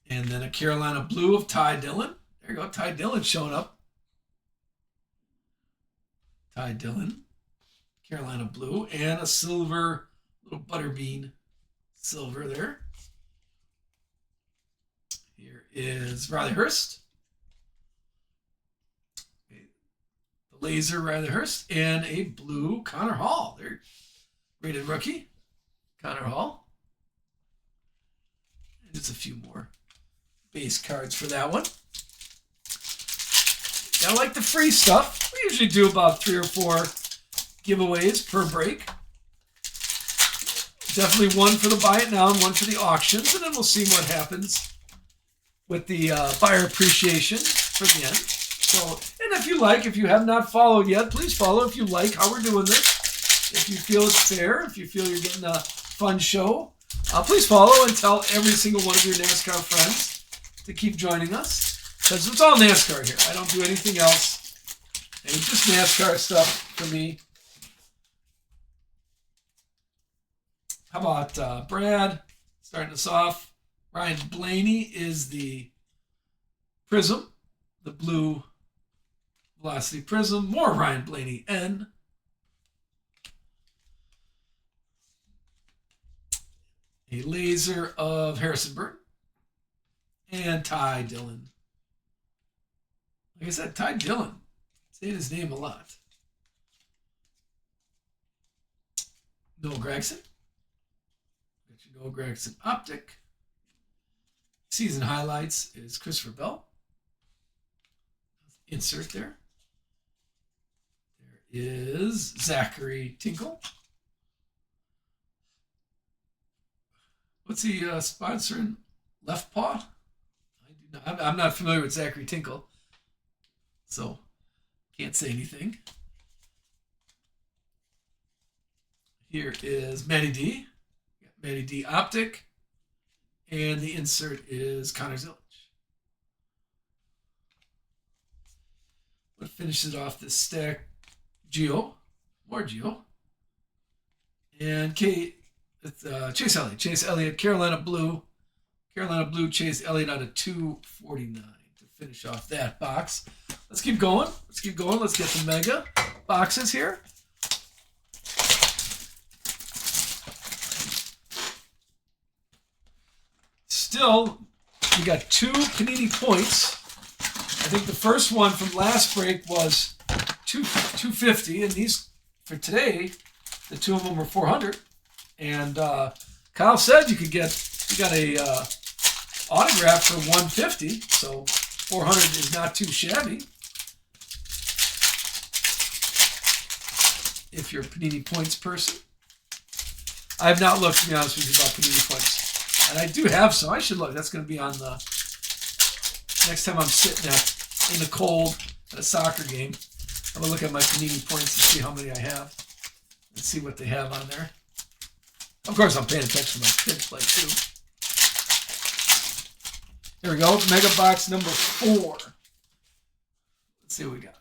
And then a Carolina blue of Ty Dillon. There you go. Ty Dillon showing up. Ty Dillon. Carolina blue. And a silver, little butterbean silver there. Here is Riley Hurst. The laser Riley Hurst. And a blue Connor Hall. There. Rated rookie. Connor Hall. And just a few more base cards for that one. Gotta like the free stuff. We usually do about 3 or 4 giveaways per break. Definitely one for the buy it now and one for the auctions, and then we'll see what happens with the buyer appreciation for the end. So, and if you have not followed yet, please follow if you like how we're doing this. If you feel it's fair, if you feel you're getting a fun show, please follow and tell every single one of your NASCAR friends to keep joining us, because it's all NASCAR here. I don't do anything else. And it's just NASCAR stuff for me. How about Brad starting us off? Ryan Blaney is the Prism, the blue Velocity Prism. More Ryan Blaney N. A laser of Harrisonburg. And Ty Dillon. Like I said, Ty Dillon. Saying his name a lot. Noah Gregson. Got your Noah Gregson Optic. Season highlights is Christopher Bell. Insert there. There is Zachary Tinkle. What's he sponsoring? Left Paw? I'm not familiar with Zachary Tinkle, so can't say anything. Here is Matty D. Matty D Optic. And the insert is Connor Zillich. What finishes off this stack? Geo. More Geo. And Chase Elliott. Chase Elliott, Carolina Blue. Carolina Blue, Chase Elliott out of 249 to finish off that box. Let's keep going. Let's get the mega boxes here. Still, we got 2 Panini points. I think the first one from last break was 250, and these for today, the 2 of them were 400. And Kyle said you got a autograph for 150, so 400 is not too shabby. If you're a Panini Points person. I have not looked, to be honest with you, about Panini Points. And I do have some. I should look. That's going to be on the next time I'm sitting in the cold at a soccer game. I'm going to look at my Panini Points and see how many I have and see what they have on there. Of course, I'm paying attention to my kids play too. Here we go. Mega box number 4. Let's see what we got.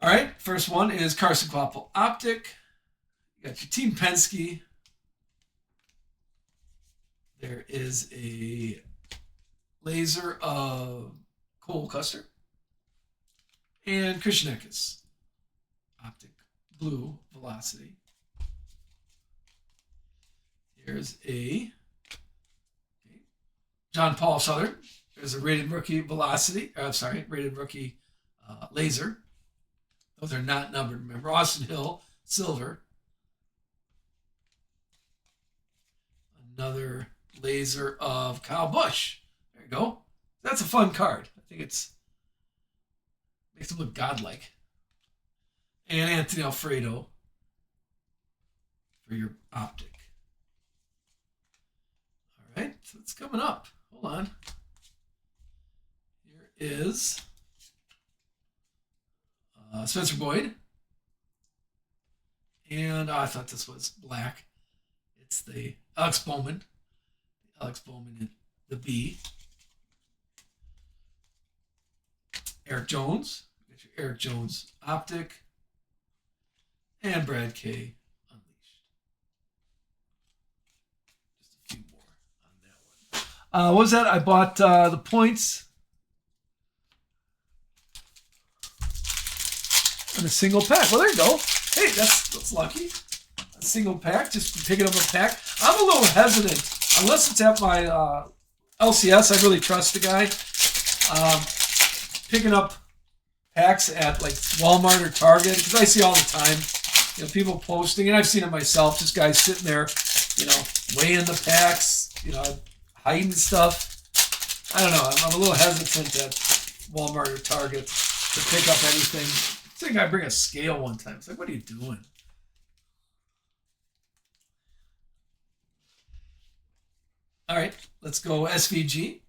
All right. First one is Carson Kvapil Optic. You got your Team Penske. There is a laser of Cole Custer. And Christian Eckes. Optic Blue Velocity. Here's a John Paul Southern. There's a rated rookie Velocity. Rated rookie laser. Those are not numbered. Remember, Austin Hill Silver. Another laser of Kyle Busch. There you go. That's a fun card. I think makes him look godlike. And Anthony Alfredo for your Optic. All right, so it's coming up. Hold on. Here is Spencer Boyd. And I thought this was black. It's the Alex Bowman. Alex Bowman in the B. Eric Jones. Got your Eric Jones Optic. And Brad K. Unleashed. Just a few more on that one. What was that? I bought the points in a single pack. Well, there you go. Hey, that's lucky. A single pack, just picking up a pack. I'm a little hesitant. Unless it's at my LCS, I really trust the guy. Picking up packs at like Walmart or Target, because I see all the time, people posting, and I've seen it myself, just guys sitting there, weighing the packs, hiding stuff. I don't know. I'm a little hesitant Walmart or Target to pick up anything. I think I bring a scale one time. It's like, what are you doing? All right, let's go SVG.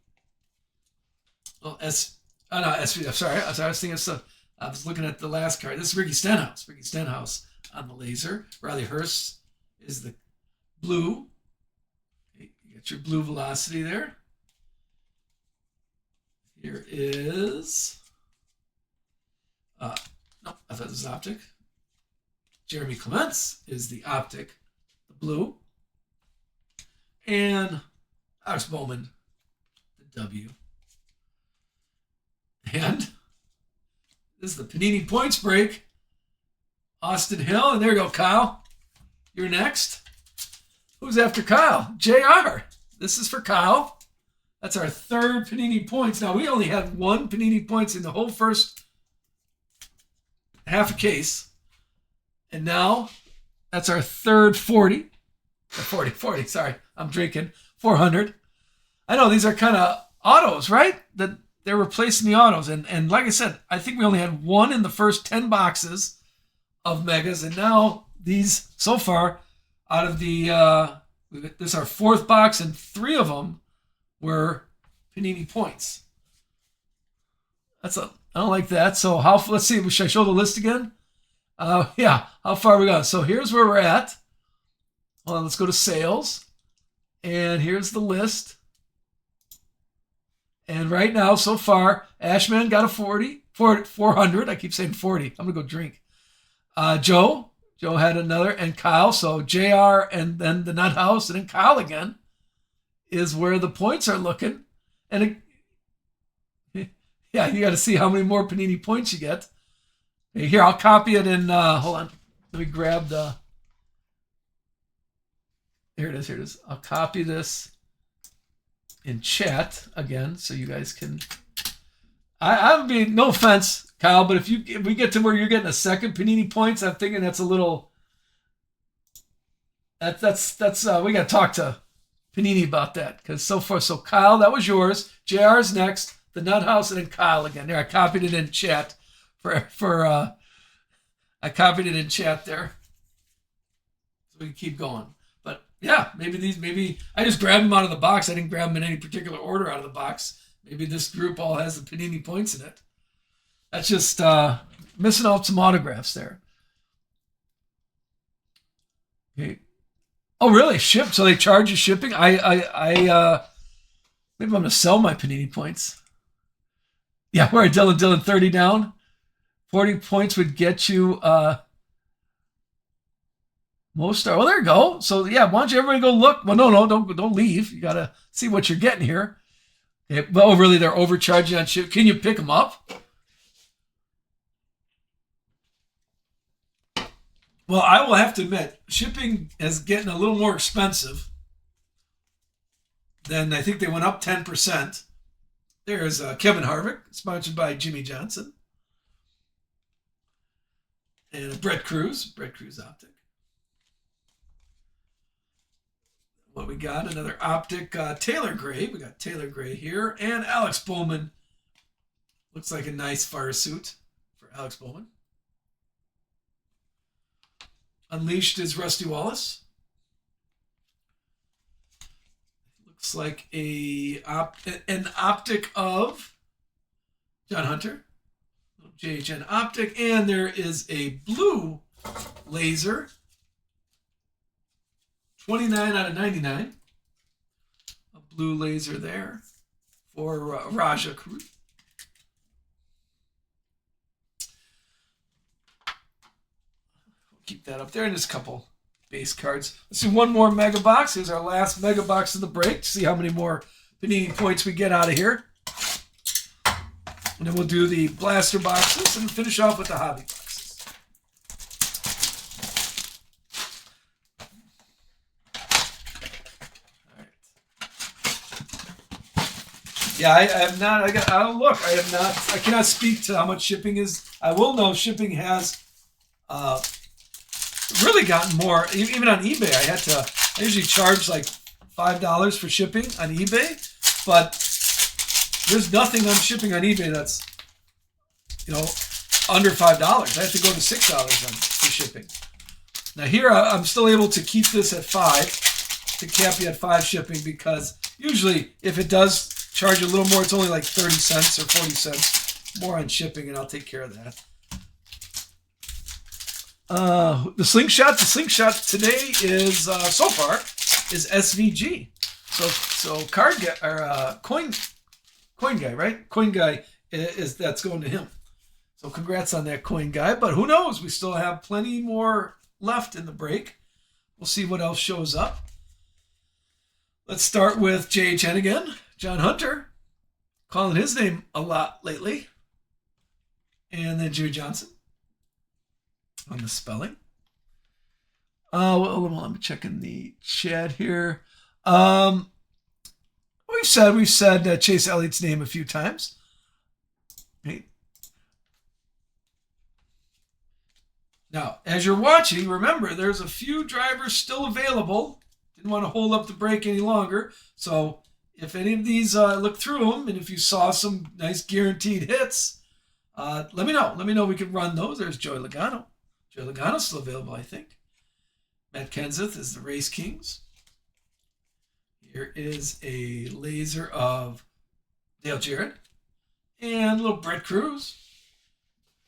Well, no, SVG. I'm sorry. I was thinking of I was looking at the last card. This is Ricky Stenhouse. Ricky Stenhouse on the laser. Riley Hurst is the blue. Okay, you got your blue velocity there. Here is, no, I thought this was optic. Jeremy Clements is the optic, the blue. And Alex Bowman, the W. And this is the Panini Points break. Austin Hill, and there you go, Kyle. You're next. Who's after Kyle? JR. This is for Kyle. That's our third Panini Points. Now, we only had one Panini Points in the whole first half a case. And now, that's our third 40. 40, sorry. I'm drinking. 400. I know, these are kind of autos, right? That they're replacing the autos. And like I said, I think we only had one in the first 10 boxes of Megas. And now, these, so far, out of the, this is our fourth box, and 3 of them were Panini Points. I don't like that. So let's see, should I show the list again? Yeah, how far we got. So here's where we're at. Hold on, let's go to sales. And here's the list. And right now, so far, Ashman got a 400. I keep saying 40. I'm going to go drink. Joe had another, and Kyle. So JR, and then the Nut House, and then Kyle again is where the points are looking. And yeah, you got to see how many more Panini Points you get. Okay, here, I'll copy it in, hold on. Let me grab the, here it is. I'll copy this in chat again so you guys can, I'm being, no offense, Kyle, but if we get to where you're getting a second Panini Points, I'm thinking that's a little, that's we got to talk to Panini about that, because so far, so Kyle, that was yours. JR's next, the Nut House, and then Kyle again. There, I copied it in chat I copied it in chat there, so we can keep going. But yeah, maybe I just grabbed them out of the box. I didn't grab them in any particular order out of the box. Maybe this group all has the Panini Points in it. That's just missing out some autographs there. Okay. Oh, really? Ship? So they charge you shipping? Maybe I'm going to sell my Panini Points. Yeah, where Dylan, 30 down. 40 points would get you most star. Well, there you go. So yeah, why don't you everybody go look? Well, no, don't leave. You got to see what you're getting here. Okay, well, really, they're overcharging on ship. Can you pick them up? Well, I will have to admit, shipping is getting a little more expensive. Then I think they went up 10%. There's Kevin Harvick, sponsored by Jimmy Johnson. And Brett Cruz Optic. What we got? Another Optic Taylor Gray. We got Taylor Gray here. And Alex Bowman. Looks like a nice fire suit for Alex Bowman. Unleashed is Rusty Wallace. Looks like an optic of John Hunter. JHN optic. And there is a blue laser. 29 out of 99. A blue laser there for Raja Cruz. Keep that up there, and just a couple base cards. Let's do one more mega box. Here's our last mega box of the break. See how many more Panini Points we get out of here. And then we'll do the blaster boxes and finish off with the hobby boxes. All right. Yeah, I have not. Look, I have not. I cannot speak to how much shipping is. I will know shipping has really gotten more. Even on eBay, I usually charge like $5 for shipping on eBay, but there's nothing on shipping on eBay that's under $5. I have to go to $6 for shipping. Now here I'm still able to keep this at $5, to cap you at $5 shipping, because usually if it does charge a little more, it's only like 30 cents or 40 cents more on shipping, and I'll take care of that. The slingshot today is so far is SVG. So card guy or coin guy, right? Coin guy that's going to him. So congrats on that, coin guy. But who knows? We still have plenty more left in the break. We'll see what else shows up. Let's start with JHN again. John Hunter, calling his name a lot lately. And then Jimmy Johnson on the spelling. Well, I'm checking the chat here. We've said Chase Elliott's name a few times. Okay. Now, as you're watching, remember, there's a few drivers still available. Didn't want to hold up the break any longer. So if any of these, look through them, and if you saw some nice guaranteed hits, let me know. Let me know. We can run those. There's Joey Logano. Joey Logano's still available, I think. Matt Kenseth is the Race Kings. Here is a laser of Dale Jarrett. And a little Brett Cruz.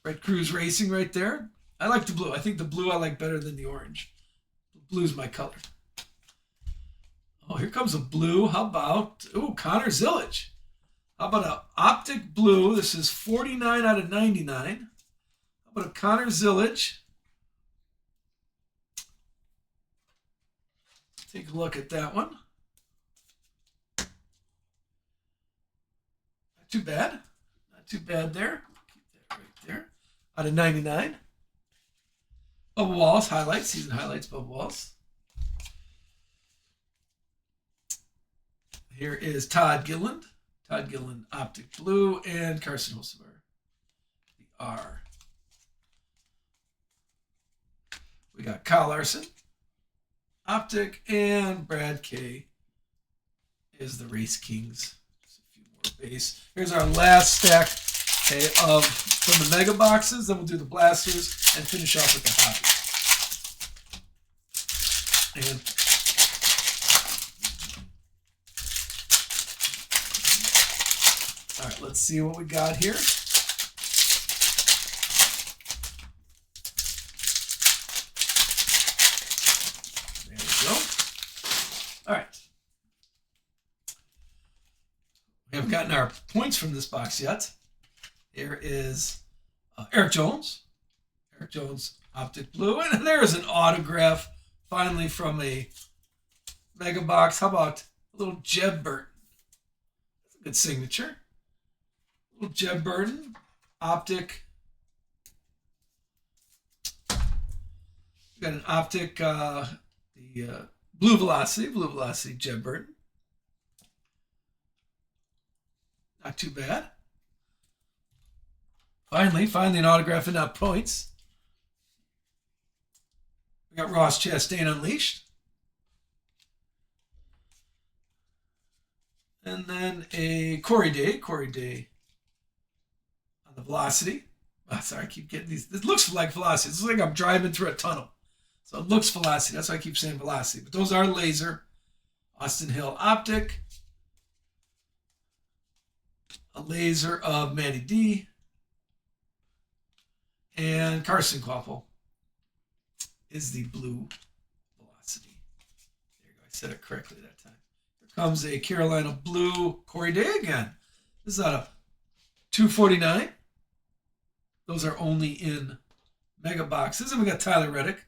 Brett Cruz Racing right there. I like the blue. I think the blue I like better than the orange. The blue's my color. Oh, here comes a blue. How about, Connor Zillage. How about an optic blue? This is 49 out of 99. How about a Connor Zillage? Take a look at that one. Not too bad. Not too bad there. Keep that right there. Out of 99. Bubba Wallace highlights. Season highlights, Bubba Wallace. Here is Todd Gilliland. Todd Gilliland optic blue, and Carson Hocevar, the R. We got Kyle Larson, optic, and Brad K is the Race Kings. Just a few more base. Here's our last stack, okay, from the mega boxes. Then we'll do the blasters and finish off with the hobby. And all right, let's see what we got here. There we go. All right. We haven't gotten our points from this box yet. There is Eric Jones. Eric Jones, optic blue. And there's an autograph, finally, from a mega box. How about a little Jeb Burton? That's a good signature. Jeb Burton, optic. We got an optic, the Blue Velocity, Jeb Burton. Not too bad. Finally an autograph and not points. We got Ross Chastain Unleashed. And then a Corey Day. The Velocity. Oh, sorry, I keep getting these. This looks like Velocity. It's like I'm driving through a tunnel. So it looks Velocity. That's why I keep saying Velocity. But those are laser. Austin Hill optic. A laser of Matty D. And Carson Koppel is the Blue Velocity. There you go. I said it correctly that time. Here comes a Carolina Blue Corey Day again. This is out of 249. Those are only in mega boxes. And we got Tyler Reddick,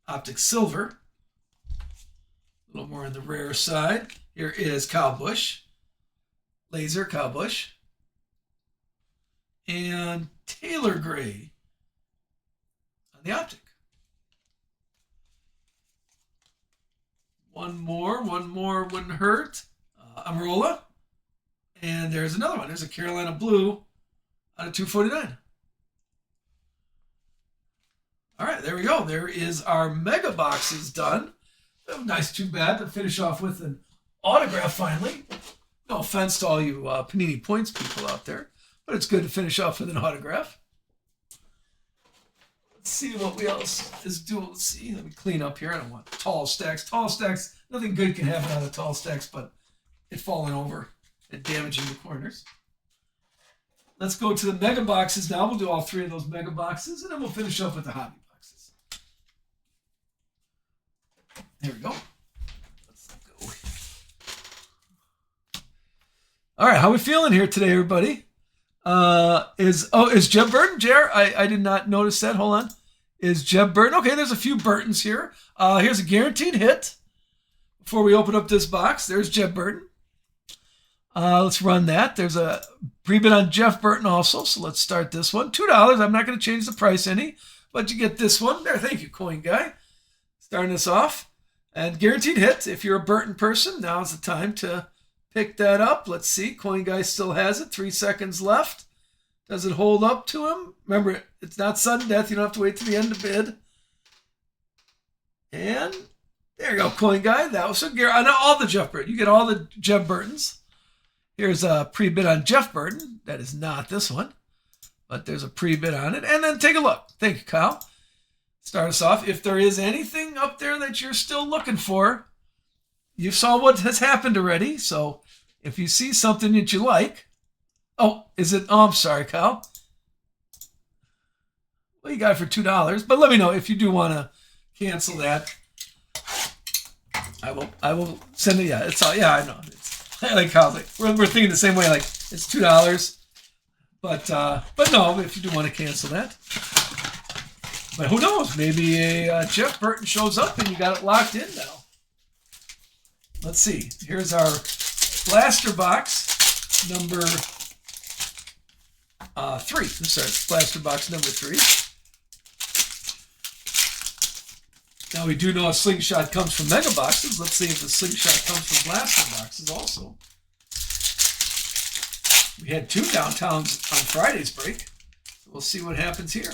optic silver. A little more on the rare side. Here is Kyle Busch, laser Kyle Busch. And Taylor Gray on the optic. One more wouldn't hurt. Amarola. And there's another one. There's a Carolina Blue out of 249. All right, there we go. There is our mega boxes done. Nice, too bad to finish off with an autograph finally. No offense to all you Panini Points people out there, but it's good to finish off with an autograph. Let's see what else is doing. Let's see. Let me clean up here. I don't want tall stacks. Tall stacks, nothing good can happen out of tall stacks, but it falling over and damaging the corners. Let's go to the mega boxes now. We'll do all 3 of those mega boxes, and then we'll finish up with the hobby boxes. There we go. Let's go. All right, how we feeling here today, everybody? Is Jeb Burton, JR? I did not notice that. Hold on. Is Jeb Burton? Okay, there's a few Burtons here. Here's a guaranteed hit. Before we open up this box, there's Jeb Burton. Let's run that. There's a pre-bid on Jeff Burton also, so let's start this one. $2. I'm not going to change the price any, but you get this one. There, thank you, Coin Guy. Starting us off. And guaranteed hit. If you're a Burton person, now's the time to pick that up. Let's see. Coin Guy still has it. 3 seconds left. Does it hold up to him? Remember, it's not sudden death. You don't have to wait to the end to bid. And there you go, Coin Guy. That was so gear. I know all the Jeff Burton. You get all the Jeb Burtons. Here's a pre-bid on Jeff Burton. That is not this one, but there's a pre-bid on it. And then take a look. Thank you, Kyle. Start us off. If there is anything up there that you're still looking for, you saw what has happened already. So if you see something that you like, oh, is it? Oh, I'm sorry, Kyle. Well, you got it for $2, but let me know if you do want to cancel that. I will send it. Yeah, it's all. Yeah, I know. Like Kyle's like we're thinking the same way. Like it's $2, but no, if you do want to cancel that. But who knows? Maybe a Jeff Burton shows up and you got it locked in now. Let's see. Here's our blaster box number 3. Sorry, blaster box number 3. Now we do know a slingshot comes from mega boxes. Let's see if the slingshot comes from blaster boxes also. We had 2 downtowns on Friday's break. We'll see what happens here.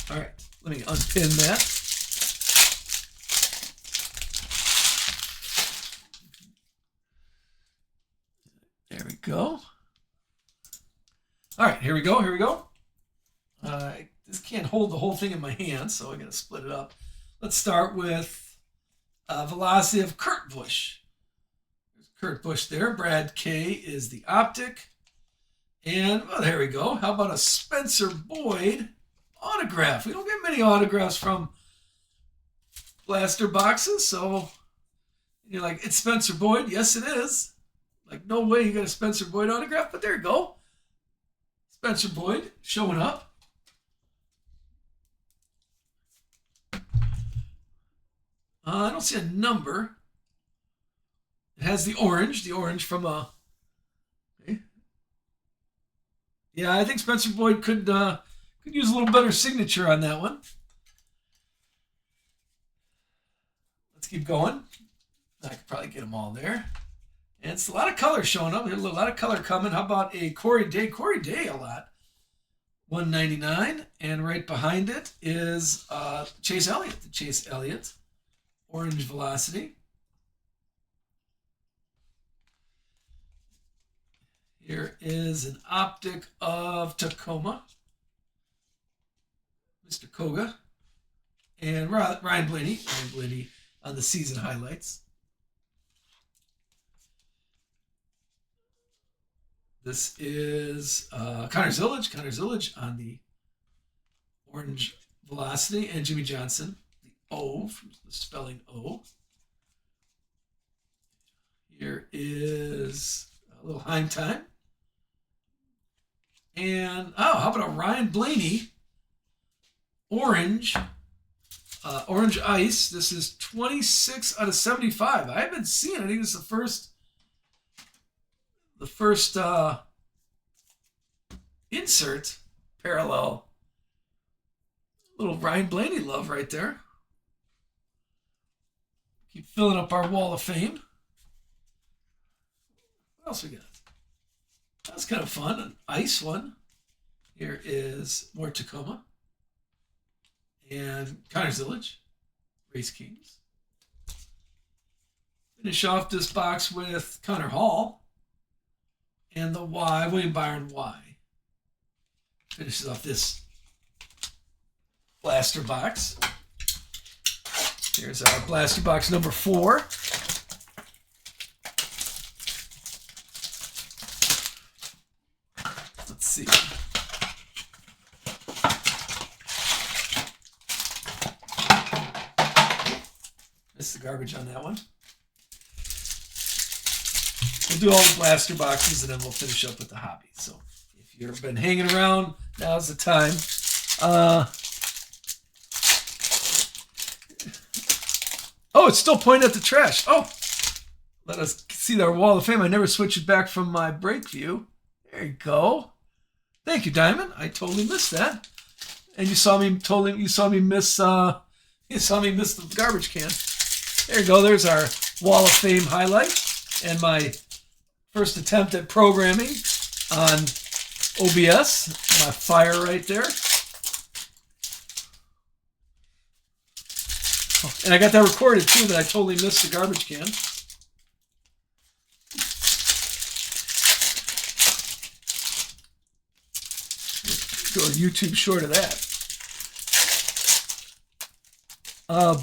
All right, let me unpin that. There we go. All right, here we go. Here we go. I just can't hold the whole thing in my hand, so I got to split it up. Let's start with velocity of Kurt Busch. There's Kurt Busch there. Brad K is the optic. And, well, there we go. How about a Spencer Boyd autograph? We don't get many autographs from blaster boxes, so you're like, it's Spencer Boyd. Yes, it is. Like, no way you got a Spencer Boyd autograph, but there you go. Spencer Boyd showing up. I don't see a number. It has the orange from a. Okay. Yeah, I think Spencer Boyd could use a little better signature on that one. Let's keep going. I could probably get them all there. And it's a lot of color showing up. There's a lot of color coming. How about a Corey Day? Corey Day a lot. $199. And right behind it is Chase Elliott. The Chase Elliott orange velocity. Here is an optic of Tacoma. Mr. Koga. And Ryan Blaney. Ryan Blaney on the season highlights. This is Connor Zillage. Connor Zillage on the orange velocity. And Jimmy Johnson, the O, from the spelling O. Here is a little Heim time. And, oh, how about a Ryan Blaney orange, orange ice. This is 26 out of 75. I haven't seen it. I think it's the first insert parallel. Little Ryan Blaney love right there. Keep filling up our wall of fame. What else we got? That's kind of fun. An ice one. Here is more Tacoma. And Connor Zillage, Race Kings. Finish off this box with Connor Hall and the Y, William Byron Y. Finishes off this blaster box. Here's our blaster box number 4. Let's see. Missed the garbage on that one. We'll do all the blaster boxes and then we'll finish up with the hobby. So if you've been hanging around, now's the time. Oh, it's still pointing at the trash. Oh, let us see our wall of fame. I never switched it back from my break view. There you go. Thank you, Diamond. I totally missed that. And you saw me miss the garbage can. There you go. There's our wall of fame highlight and my first attempt at programming on OBS. My fire right there. Oh, and I got that recorded too, that I totally missed the garbage can. Do a YouTube short of that.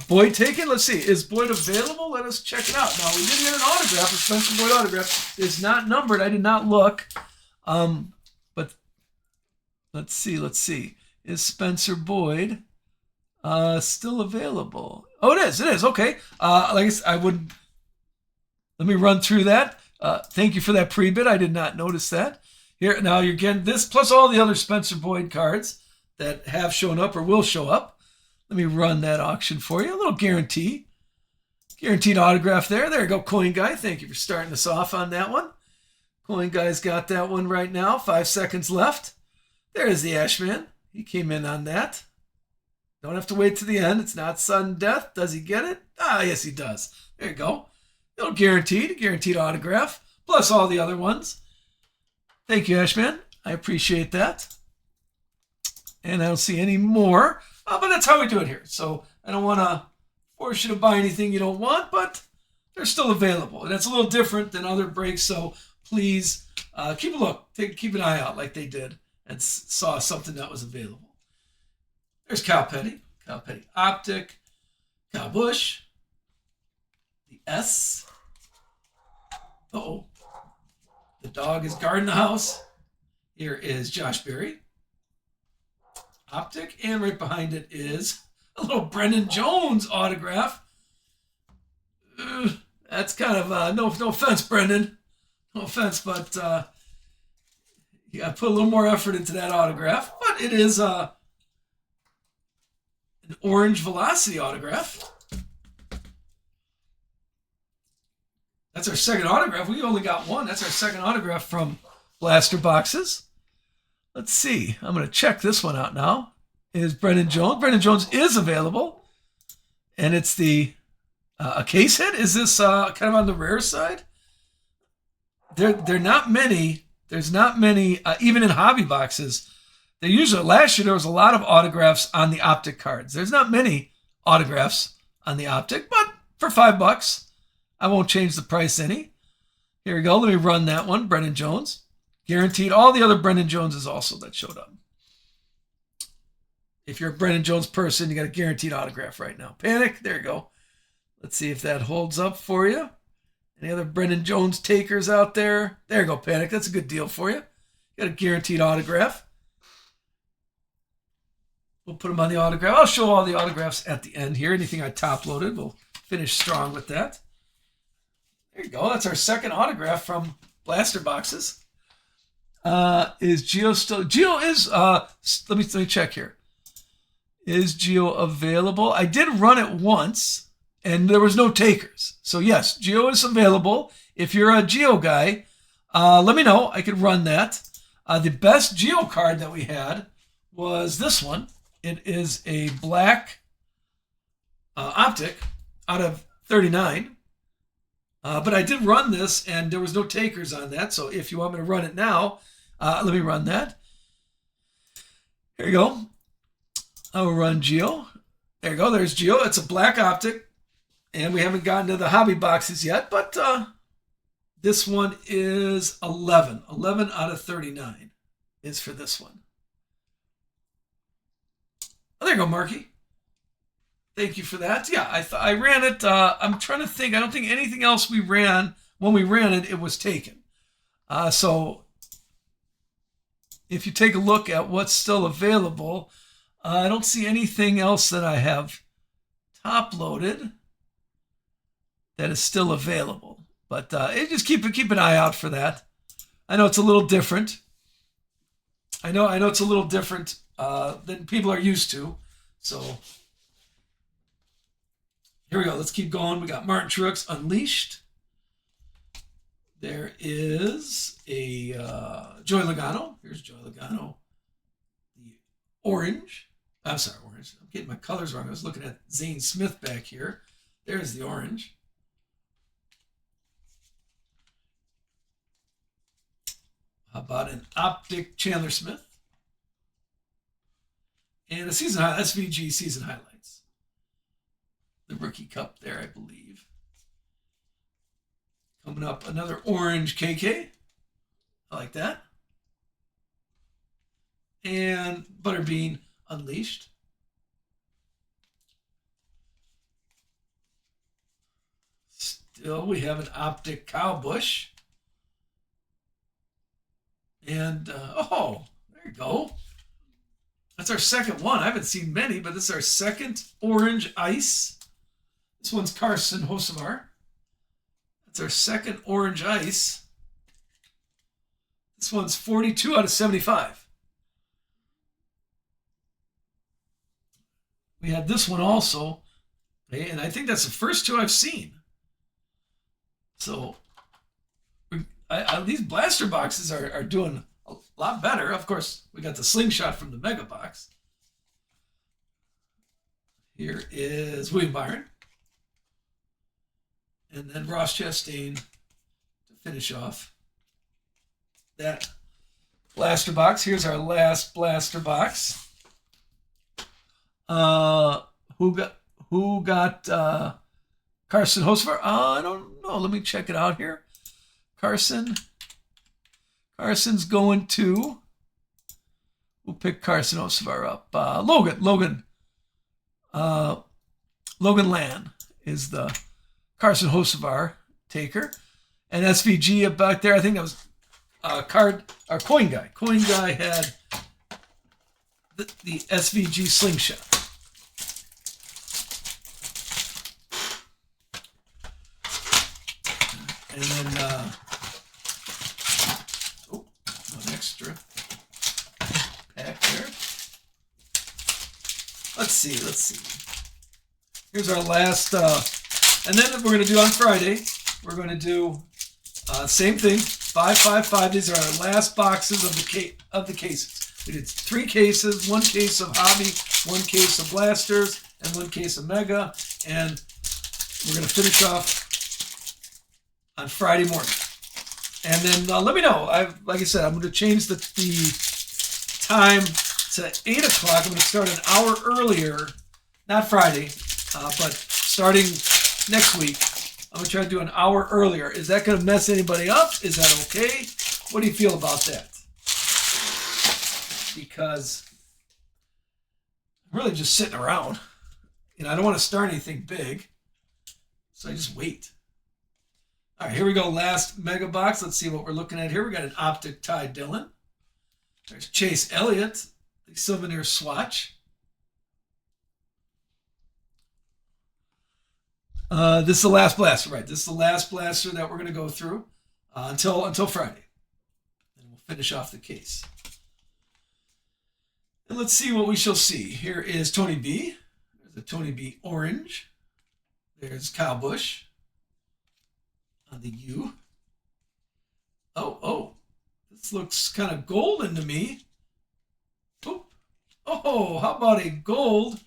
Boyd taken. Let's see. Is Boyd available? Let us check it out. Now, we did get an autograph, a Spencer Boyd autograph. It's not numbered. I did not look. But let's see. Is Spencer Boyd still available? Oh, it is. It is. Okay. Like I said, let me run through that. Thank you for that pre-bid. I did not notice that. Here, now you're getting this plus all the other Spencer Boyd cards that have shown up or will show up. Let me run that auction for you. A little guaranteed autograph there. There you go, Coin Guy. Thank you for starting us off on that one. Coin Guy's got that one right now. 5 seconds left. There's the Ashman. He came in on that. Don't have to wait to the end. It's not sudden death. Does he get it? Ah, yes, he does. There you go. Little guaranteed autograph, plus all the other ones. Thank you, Ashman. I appreciate that. And I don't see any more. But that's how we do it here. So I don't want to force you to buy anything you don't want, but they're still available. And that's a little different than other breaks. So please keep a look. Keep an eye out like they did and saw something that was available. There's Cal Petty Optic, Kyle Busch, the S. Uh-oh. The dog is guarding the house. Here is Josh Berry. Optic, and right behind it is a little Brendan Jones autograph. That's kind of no offense, Brendan. No offense, but you got to put a little more effort into that autograph. But it is an orange Velocity autograph. That's our second autograph. We only got one. That's our second autograph from Blaster Boxes. Let's see. I'm going to check this one out now. Is Brendan Jones. Brendan Jones is available. And it's the a case hit. Is this kind of on the rare side? They're not many. There's not many, even in hobby boxes. They usually, last year there was a lot of autographs on the Optic cards. There's not many autographs on the Optic, but for $5, I won't change the price any. Here we go. Let me run that one. Brendan Jones. Guaranteed. All the other Brendan Joneses also that showed up. If you're a Brendan Jones person, you got a guaranteed autograph right now. Panic. There you go. Let's see if that holds up for you. Any other Brendan Jones takers out there? There you go, Panic. That's a good deal for you. You got a guaranteed autograph. We'll put them on the autograph. I'll show all the autographs at the end here. Anything I top loaded, we'll finish strong with that. There you go. That's our second autograph from Blaster Boxes. Is Gio still? Gio is. Let me check here. Is Gio available? I did run it once, and there was no takers. So yes, Gio is available. If you're a Gio guy, let me know. I could run that. The best Gio card that we had was this one. It is a black Optic out of 39. But I did run this, and there was no takers on that. So if you want me to run it now, let me run that. Here you go. I will run Geo. There you go. There's Geo. It's a black Optic. And we haven't gotten to the hobby boxes yet, but this one is 11. 11 out of 39 is for this one. Oh, there you go, Marky. Thank you for that. Yeah, I ran it. I'm trying to think. I don't think anything else we ran. When we ran it, it was taken. So if you take a look at what's still available, I don't see anything else that I have top loaded that is still available. But just keep an eye out for that. I know it's a little different. I know it's a little different than people are used to. So here we go. Let's keep going. We got Martin Truex Unleashed. There is a Joey Logano. Here's Joey Logano. The orange. I'm sorry, orange. I'm getting my colors wrong. I was looking at Zane Smith back here. There's the orange. How about an Optic Chandler Smith? And a SVG season highlights. The rookie cup there, I believe. Coming up, another orange KK. I like that. And Butterbean Unleashed. Still, we have an Optic Kyle Busch. And, oh, there you go. That's our second one. I haven't seen many, but this is our second orange ice. This one's Carson Hocevar. That's our second orange ice. This one's 42 out of 75. We had this one also, and I think that's the first two I've seen. So these blaster boxes are doing a lot better. Of course, we got the Slingshot from the Mega Box. Here is William Byron. And then Ross Chastain to finish off that blaster box. Here's our last blaster box. Who got Carson Hocevar? I don't know. Let me check it out here. Carson's going to. We'll pick Carson Hocevar up. Logan Land is the Carson Hocevar taker. And SVG back there, I think that was Coin Guy. Coin Guy had the SVG Slingshot. And then, one extra pack there. Let's see. Here's our last, and then we're going to do on Friday, we're going to do same thing, 555. These are our last boxes of the cases. We did 3 cases, 1 case of hobby, 1 case of blasters, and 1 case of mega, and we're going to finish off on Friday morning. And then let me know. Like I said, I'm going to change the time to 8 o'clock. I'm going to start an hour earlier, not Friday, but starting next week. I'm going to try to do an hour earlier. Is that going to mess anybody up? Is that okay? What do you feel about that? Because I'm really just sitting around. I don't want to start anything big. So I just wait. All right, here we go. Last mega box. Let's see what we're looking at here. We got an Optic Ty Dillon. There's Chase Elliott, the souvenir swatch. This is the last blaster, right? This is the last blaster that we're going to go through until Friday. And we'll finish off the case. And let's see what we shall see. Here is Tony B. There's a Tony B orange. There's Kyle Busch on the U. Oh, this looks kind of golden to me. Oh, how about a gold?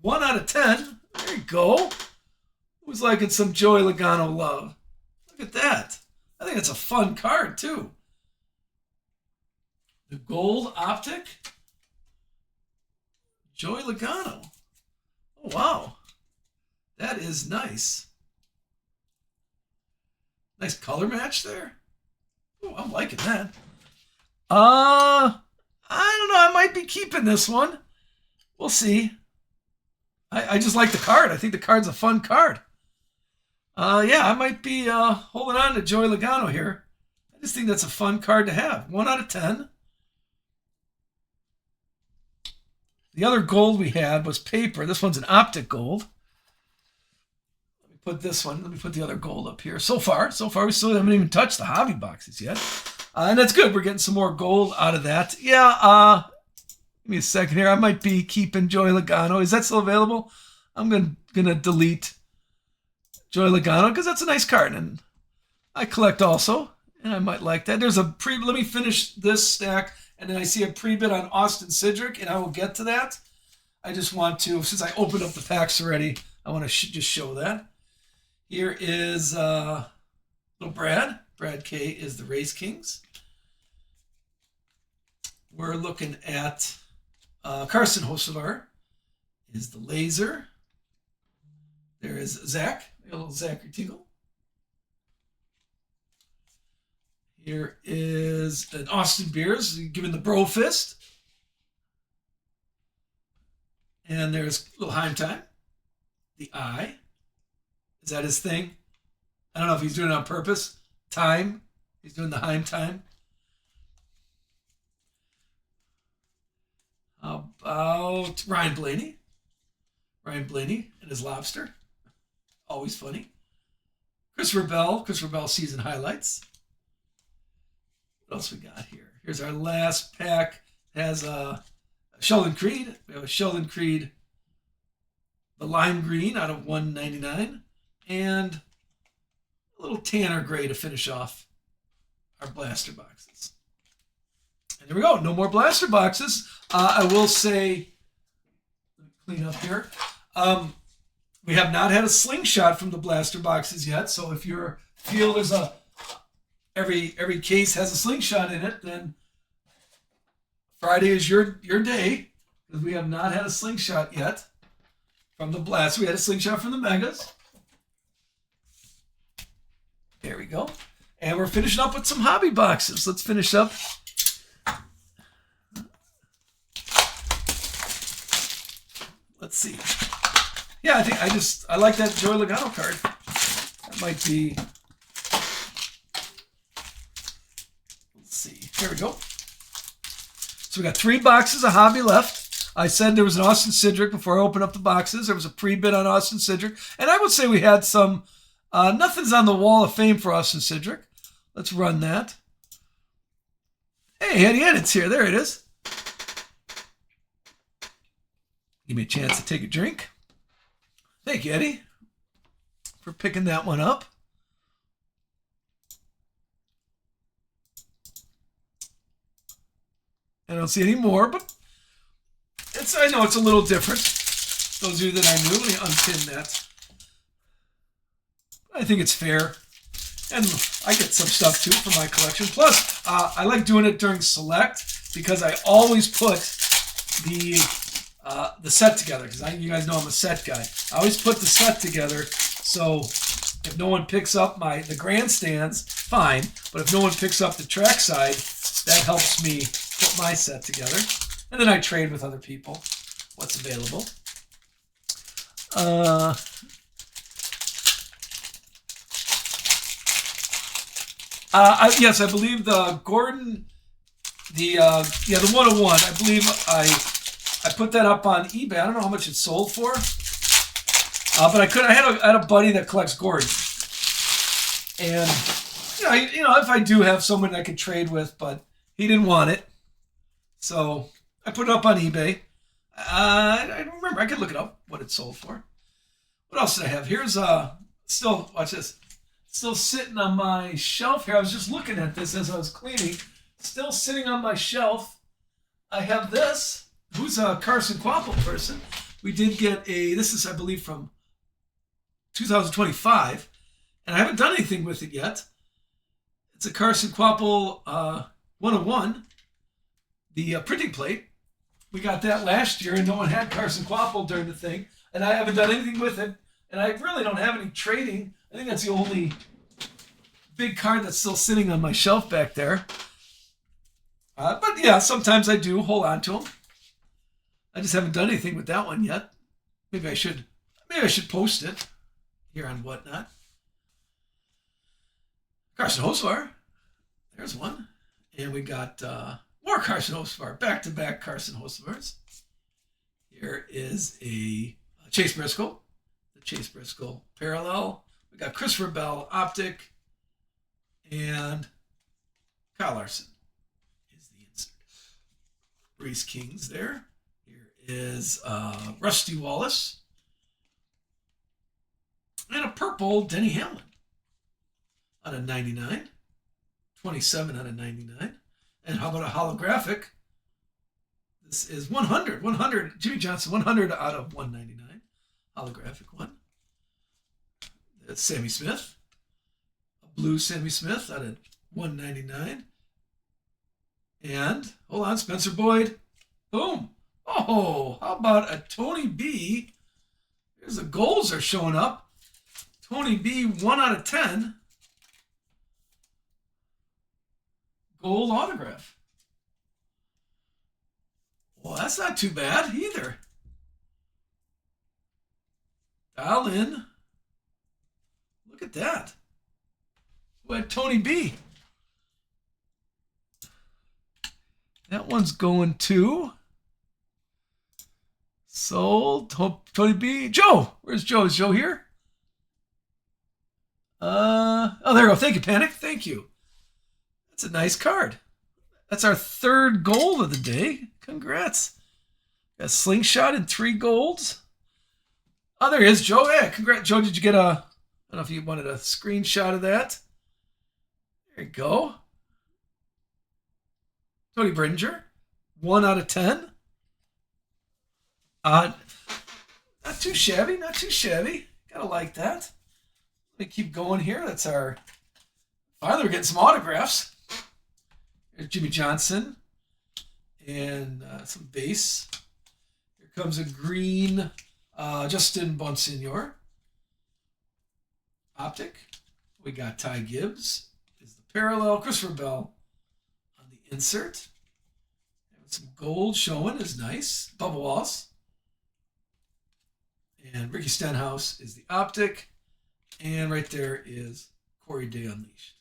1 out of 10. There you go. Who's liking some Joey Logano love? Look at that. I think it's a fun card, too. The gold optic. Joey Logano. Oh, wow. That is nice. Nice color match there. Oh, I'm liking that. I don't know. I might be keeping this one. We'll see. I just like the card. I think the card's a fun card. Yeah, I might be holding on to Joey Logano here. I just think that's a fun card to have. 1 out of 10. The other gold we had was paper. This one's an optic gold. Let me put this one. Let me put the other gold up here. So far, we still haven't even touched the hobby boxes yet. And that's good. We're getting some more gold out of that. Yeah, give me a second here. I might be keeping Joey Logano. Is that still available? I'm gonna delete Joey Logano because that's a nice card, and I collect also, and I might like that. There's a let me finish this stack, and then I see a pre-bid on Austin Cindric, and I will get to that. I just want to, since I opened up the packs already, I want to just show that. Here is little Brad. Brad K is the Race Kings. We're looking at Carson Hocevar is the Laser. There is Zach, a little Zachary Tingle. Here is an Austin Beers, given the Bro Fist. And there's a little Heim Time. The Eye. Is that his thing? I don't know if he's doing it on purpose. Time. He's doing the Heim Time. How about Ryan Blaney? Ryan Blaney and his lobster. Always funny. Christopher Bell season highlights. What else we got here? Here's our last pack. It has Sheldon Creed. We have a Sheldon Creed, the lime green out of 199, and a little tanner gray to finish off our blaster boxes. And there we go. No more blaster boxes. I will say, let me clean up here. We have not had a slingshot from the blaster boxes yet. So if you feel there's every case has a slingshot in it, then Friday is your day, because we have not had a slingshot yet from the blast. We had a slingshot from the Megas. There we go. And we're finishing up with some hobby boxes. Let's finish up. Let's see. Yeah, I like that Joey Logano card. That might be. Let's see. Here we go. So we got 3 boxes of hobby left. I said there was an Austin Cindric before I opened up the boxes. There was a pre-bid on Austin Cindric. And I would say we had some. Nothing's on the wall of fame for Austin Cindric. Let's run that. Hey, Eddie Edits here. There it is. Give me a chance to take a drink. Thank you, Eddie, for picking that one up. I don't see any more, but I know it's a little different. Those of you that I knew, let me unpin that. I think it's fair. And I get some stuff too for my collection. Plus, I like doing it during Select because I always put the set together, because you guys know I'm a set guy. I always put the set together, so if no one picks up the grandstands, fine. But if no one picks up the trackside, that helps me put my set together. And then I trade with other people what's available. Yes, I believe the Gordon, the 101. I believe I put that up on eBay. I don't know how much it sold for, but I had a buddy that collects Gordon, and if I do have someone I could trade with, but he didn't want it, so I put it up on eBay. I don't remember. I could look it up what it sold for. What else did I have? Here's still watch this. Still sitting on my shelf here. I was just looking at this as I was cleaning. Still sitting on my shelf. I have this. Who's a Carson Quapple person? We did get this is, I believe, from 2025, and I haven't done anything with it yet. It's a Carson Quapple 101, the printing plate. We got that last year, and no one had Carson Quapple during the thing, and I haven't done anything with it. And I really don't have any trading. I think that's the only big card that's still sitting on my shelf back there. But yeah, sometimes I do hold on to them. I just haven't done anything with that one yet. Maybe I should post it here on Whatnot. Carson Hocevar. There's one. And we got more Carson Hocevar. Back-to-back Carson Hocevars. Here is a Chase Briscoe. The Chase Briscoe parallel. We got Christopher Bell Optic. And Kyle Larson is the insert. Reese Kings there. Here is Rusty Wallace. And a purple Denny Hamlin out of 99. 27 out of 99. And how about a holographic? This is 100. 100. Jimmy Johnson, 100 out of 199. Holographic one. That's Sammy Smith. A blue Sammy Smith out of 199. And, hold on, Spencer Boyd. Boom. Oh, how about a Tony B? Here's the goals are showing up. Tony B, 1 out of 10. Gold autograph. Well, that's not too bad either. Dial in. Look at that. We had Tony B. That one's going to sold. Tony B. Joe. Where's Joe? Is Joe here? Oh, there we go. Thank you, Panic. Thank you. That's a nice card. That's our third gold of the day. Congrats. Got Slingshot and 3 golds. Oh, there he is, Joe. Yeah, congrats. Joe, did you get a... I don't know if you wanted a screenshot of that. There you go. Tony Bringer. 1 out of 10. Not too shabby. Not too shabby. Gotta like that. Let me keep going here. That's our... Finally, we're getting some autographs. There's Jimmy Johnson. And some base. Here comes a green Justin Bonsignor. Optic. We got Ty Gibbs. Is the parallel. Christopher Bell on the insert. And some gold showing is nice. Bubba Wallace. And Ricky Stenhouse is the optic. And right there is Corey Day Unleashed.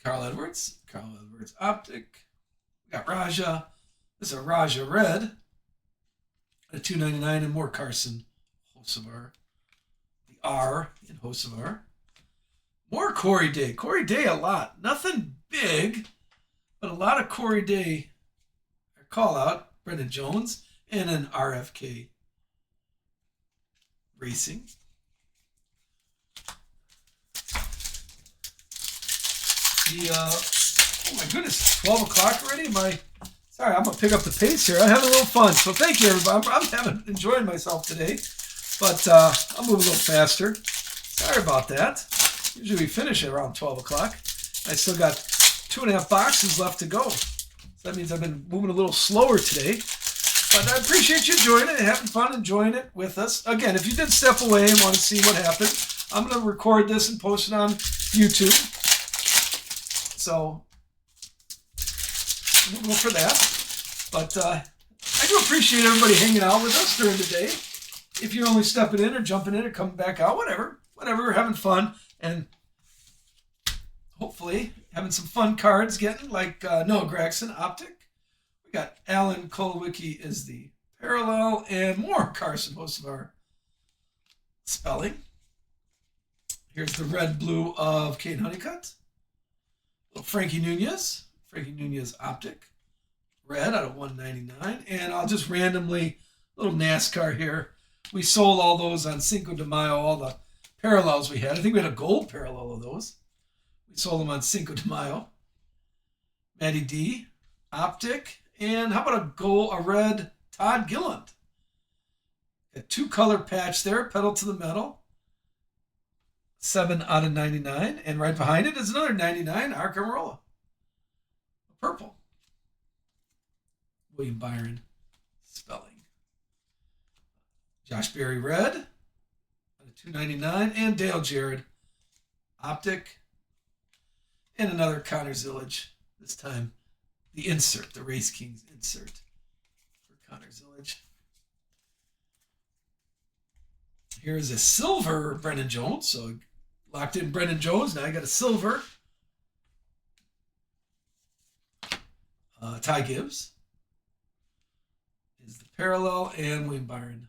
Carl Edwards optic. We got Raja. This is a Raja red. At $2.99 and more Carson Hocevar. The R in Hocevar. More Corey Day. Corey Day a lot. Nothing big, but a lot of Corey Day call out. Brendan Jones and an RFK Racing. Oh my goodness, 12 o'clock already? Sorry, I'm gonna pick up the pace here. I'm having a little fun. So thank you, everybody. I'm enjoying myself today, but I'll move a little faster. Sorry about that. Usually we finish at around 12 o'clock. I still got 2.5 boxes left to go. So that means I've been moving a little slower today. But I appreciate you joining it, having fun, enjoying it with us. Again, if you did step away and want to see what happened, I'm going to record this and post it on YouTube. So we'll go for that. But I do appreciate everybody hanging out with us during the day. If you're only stepping in or jumping in or coming back out, whatever, we're having fun. And hopefully having some fun cards getting, like Noah Gregson, Optic. We got Alan Kolowicki is the parallel, and more Carson Hocevar spelling. Here's the red-blue of Kane Honeycutt. Frankie Nunez Optic. Red out of 199. And I'll just randomly, little NASCAR here. We sold all those on Cinco de Mayo, all the parallels we had. I think we had a gold parallel of those. We sold them on Cinco de Mayo. Matty D, Optic. And how about a red Todd Gilliland? A 2-color patch there, pedal to the metal. 7 out of 99. And right behind it is another 99, Arcamarola. Purple. William Byron spelling. Josh Berry red out of 299, and Dale Jarrett optic, and another Connor Zillage. This time, the insert, the Race Kings insert for Connor Zillage. Here's a silver Brennan Jones. So locked in Brennan Jones. Now I got a silver. Ty Gibbs is the parallel, and Wayne Byron.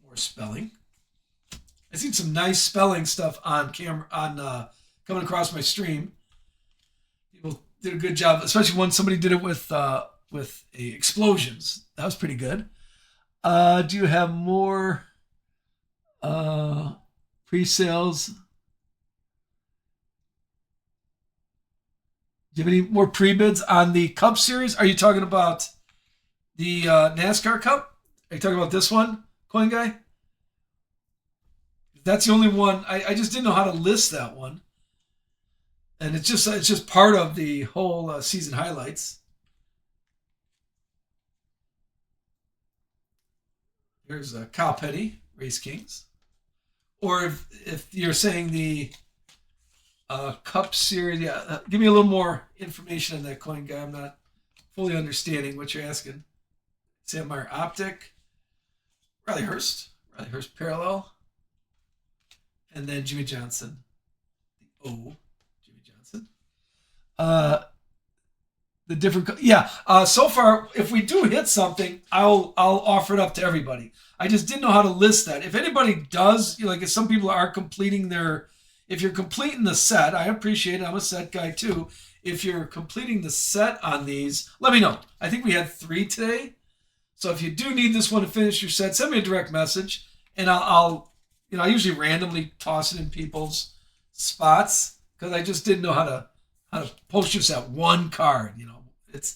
More spelling. I seen some nice spelling stuff on camera coming across my stream. People did a good job, especially when somebody did it with explosions. That was pretty good. Do you have more pre-sales? Do you have any more pre-bids on the Cup Series? Are you talking about the NASCAR Cup? Are you talking about this one, Coin Guy? That's the only one. I just didn't know how to list that one. And it's just part of the whole season highlights. Here's Kyle Petty, Race Kings. Or if you're saying the Cup Series, yeah, give me a little more information on that, Coin Guy. I'm not fully understanding what you're asking. Sam Meyer optic, Riley Hurst parallel, and then Jimmy Johnson, the O, Jimmy Johnson. The different, yeah. So far, if we do hit something, I'll offer it up to everybody. I just didn't know how to list that. If anybody does, if some people are completing if you're completing the set, I appreciate it. I'm a set guy too. If you're completing the set on these, let me know. I think we had 3 today. So if you do need this one to finish your set, send me a direct message, and I usually randomly toss it in people's spots because I just didn't know how to post just that one card. It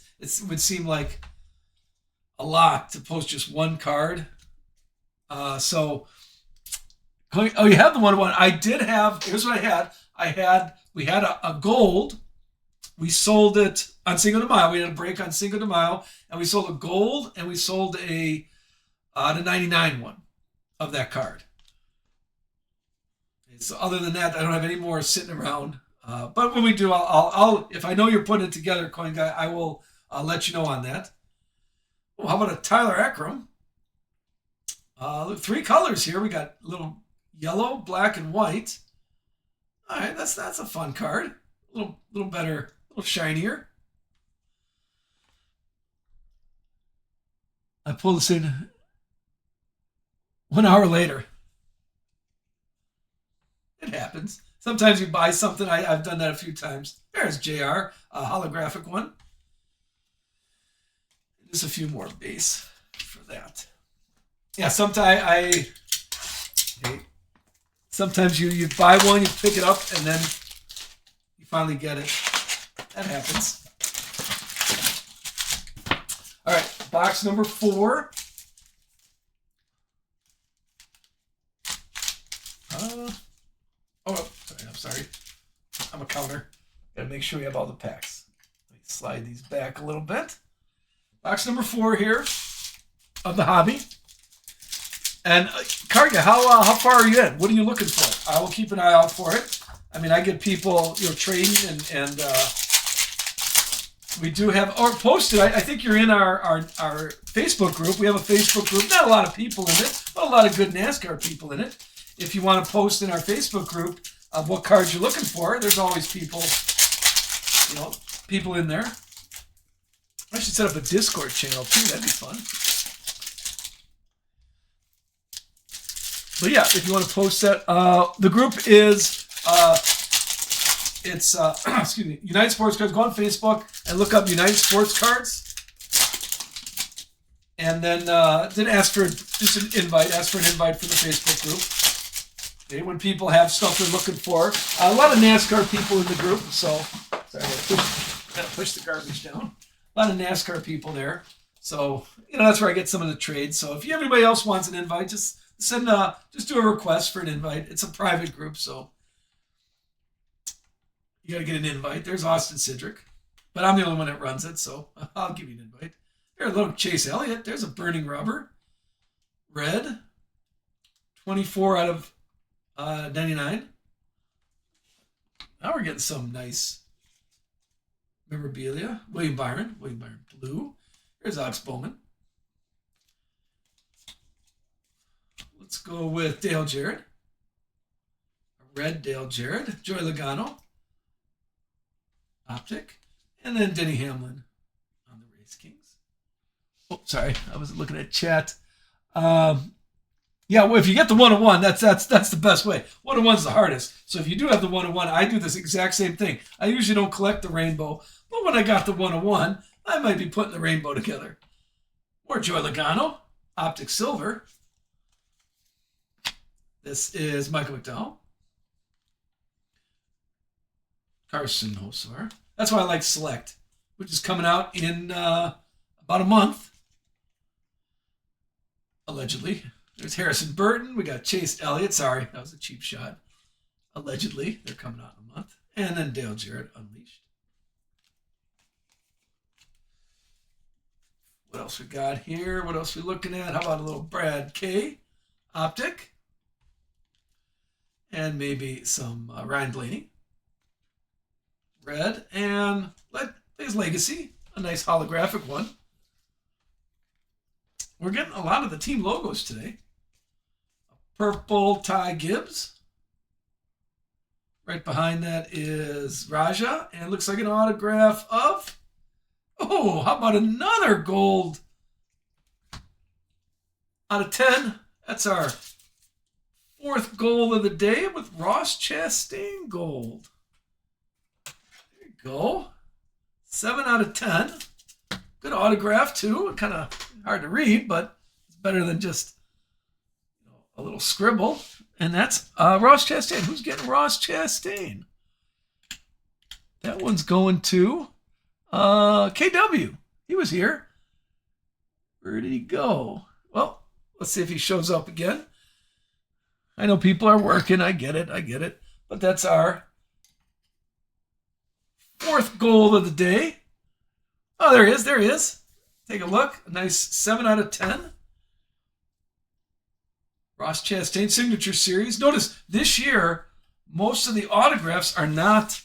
would seem like a lot to post just one card. You have the one. I did have. Here's what I had. We had a gold. We sold it on Cinco de Mayo. We had a break on Cinco de Mayo, and we sold a gold, and we sold the 99 one of that card. So other than that, I don't have any more sitting around. But when we do, I'll if I know you're putting it together, Coin Guy, I will let you know on that. Oh, how about a Tyler Eckram? 3 colors here. We got a little yellow, black, and white. All right, that's a fun card. A little better, a little shinier. I pulled this in 1 hour later. It happens. Sometimes you buy something. I've done that a few times. There's JR, a holographic one. Just a few more base for that. Yeah, sometimes you buy one, you pick it up, and then you finally get it. That happens. All right, box number 4. I'm sorry. I'm a counter. Gotta make sure we have all the packs. Let me slide these back a little bit. Box number 4 here of the hobby. And Karga, how far are you in? What are you looking for? I will keep an eye out for it. I mean, I get people trading and we do have posted. I think you're in our Facebook group. We have a Facebook group. Not a lot of people in it, but a lot of good NASCAR people in it. If you want to post in our Facebook group of what cards you're looking for, there's always people in there. I should set up a Discord channel too. That'd be fun. But yeah, if you want to post that, the group is excuse me, United Sports Cards. Go on Facebook and look up United Sports Cards, and then then ask for an invite for the Facebook group. Okay, when people have stuff they're looking for, a lot of NASCAR people in the group. So sorry, I gotta push the garbage down. A lot of NASCAR people there. So that's where I get some of the trades. So if anybody else wants an invite, just do a request for an invite. It's a private group, so you got to get an invite. There's Austin Cedric, but I'm the only one that runs it, so I'll give you an invite. There's a little Chase Elliott. There's a burning rubber. red, 24 out of 99. Now we're getting some nice memorabilia. William Byron blue. Here's Alex Bowman. Let's go with Dale Jarrett. Red Dale Jarrett. Joey Logano. Optic. And then Denny Hamlin on the Race Kings. Oh, sorry. I was looking at chat. Yeah, well, if you get the 1-of-1, that's the best way. 1-of-1's the hardest. So if you do have the 1-of-1, I do this exact same thing. I usually don't collect the rainbow, but when I got the 1-of-1, I might be putting the rainbow together. Or Joey Logano, Optic Silver. This is Michael McDowell. Carson Hosar. That's why I like Select, which is coming out in about a month, allegedly. There's Harrison Burton. We got Chase Elliott. Sorry, that was a cheap shot. Allegedly, they're coming out in a month. And then Dale Jarrett Unleashed. What else we got here? What else we looking at? How about a little Brad K. Optic? And maybe some Ryan Blaney. Red. And there's Legacy. A nice holographic one. We're getting a lot of the team logos today. Purple Ty Gibbs. Right behind that is Raja. And it looks like an autograph of... Oh, how about another gold out of 10? That's our 4th gold of the day with Ross Chastain gold. There you go. 7 out of 10. Good autograph, too. Kind of hard to read, but it's better than just a little scribble. And that's Ross Chastain. Who's getting Ross Chastain? That one's going to KW. He was here. Where did he go? Well, let's see if he shows up again. I know people are working. I get it. But that's our 4th gold of the day. Oh, there he is. Take a look. A nice 7 out of 10. Ross Chastain Signature Series. Notice this year, most of the autographs are not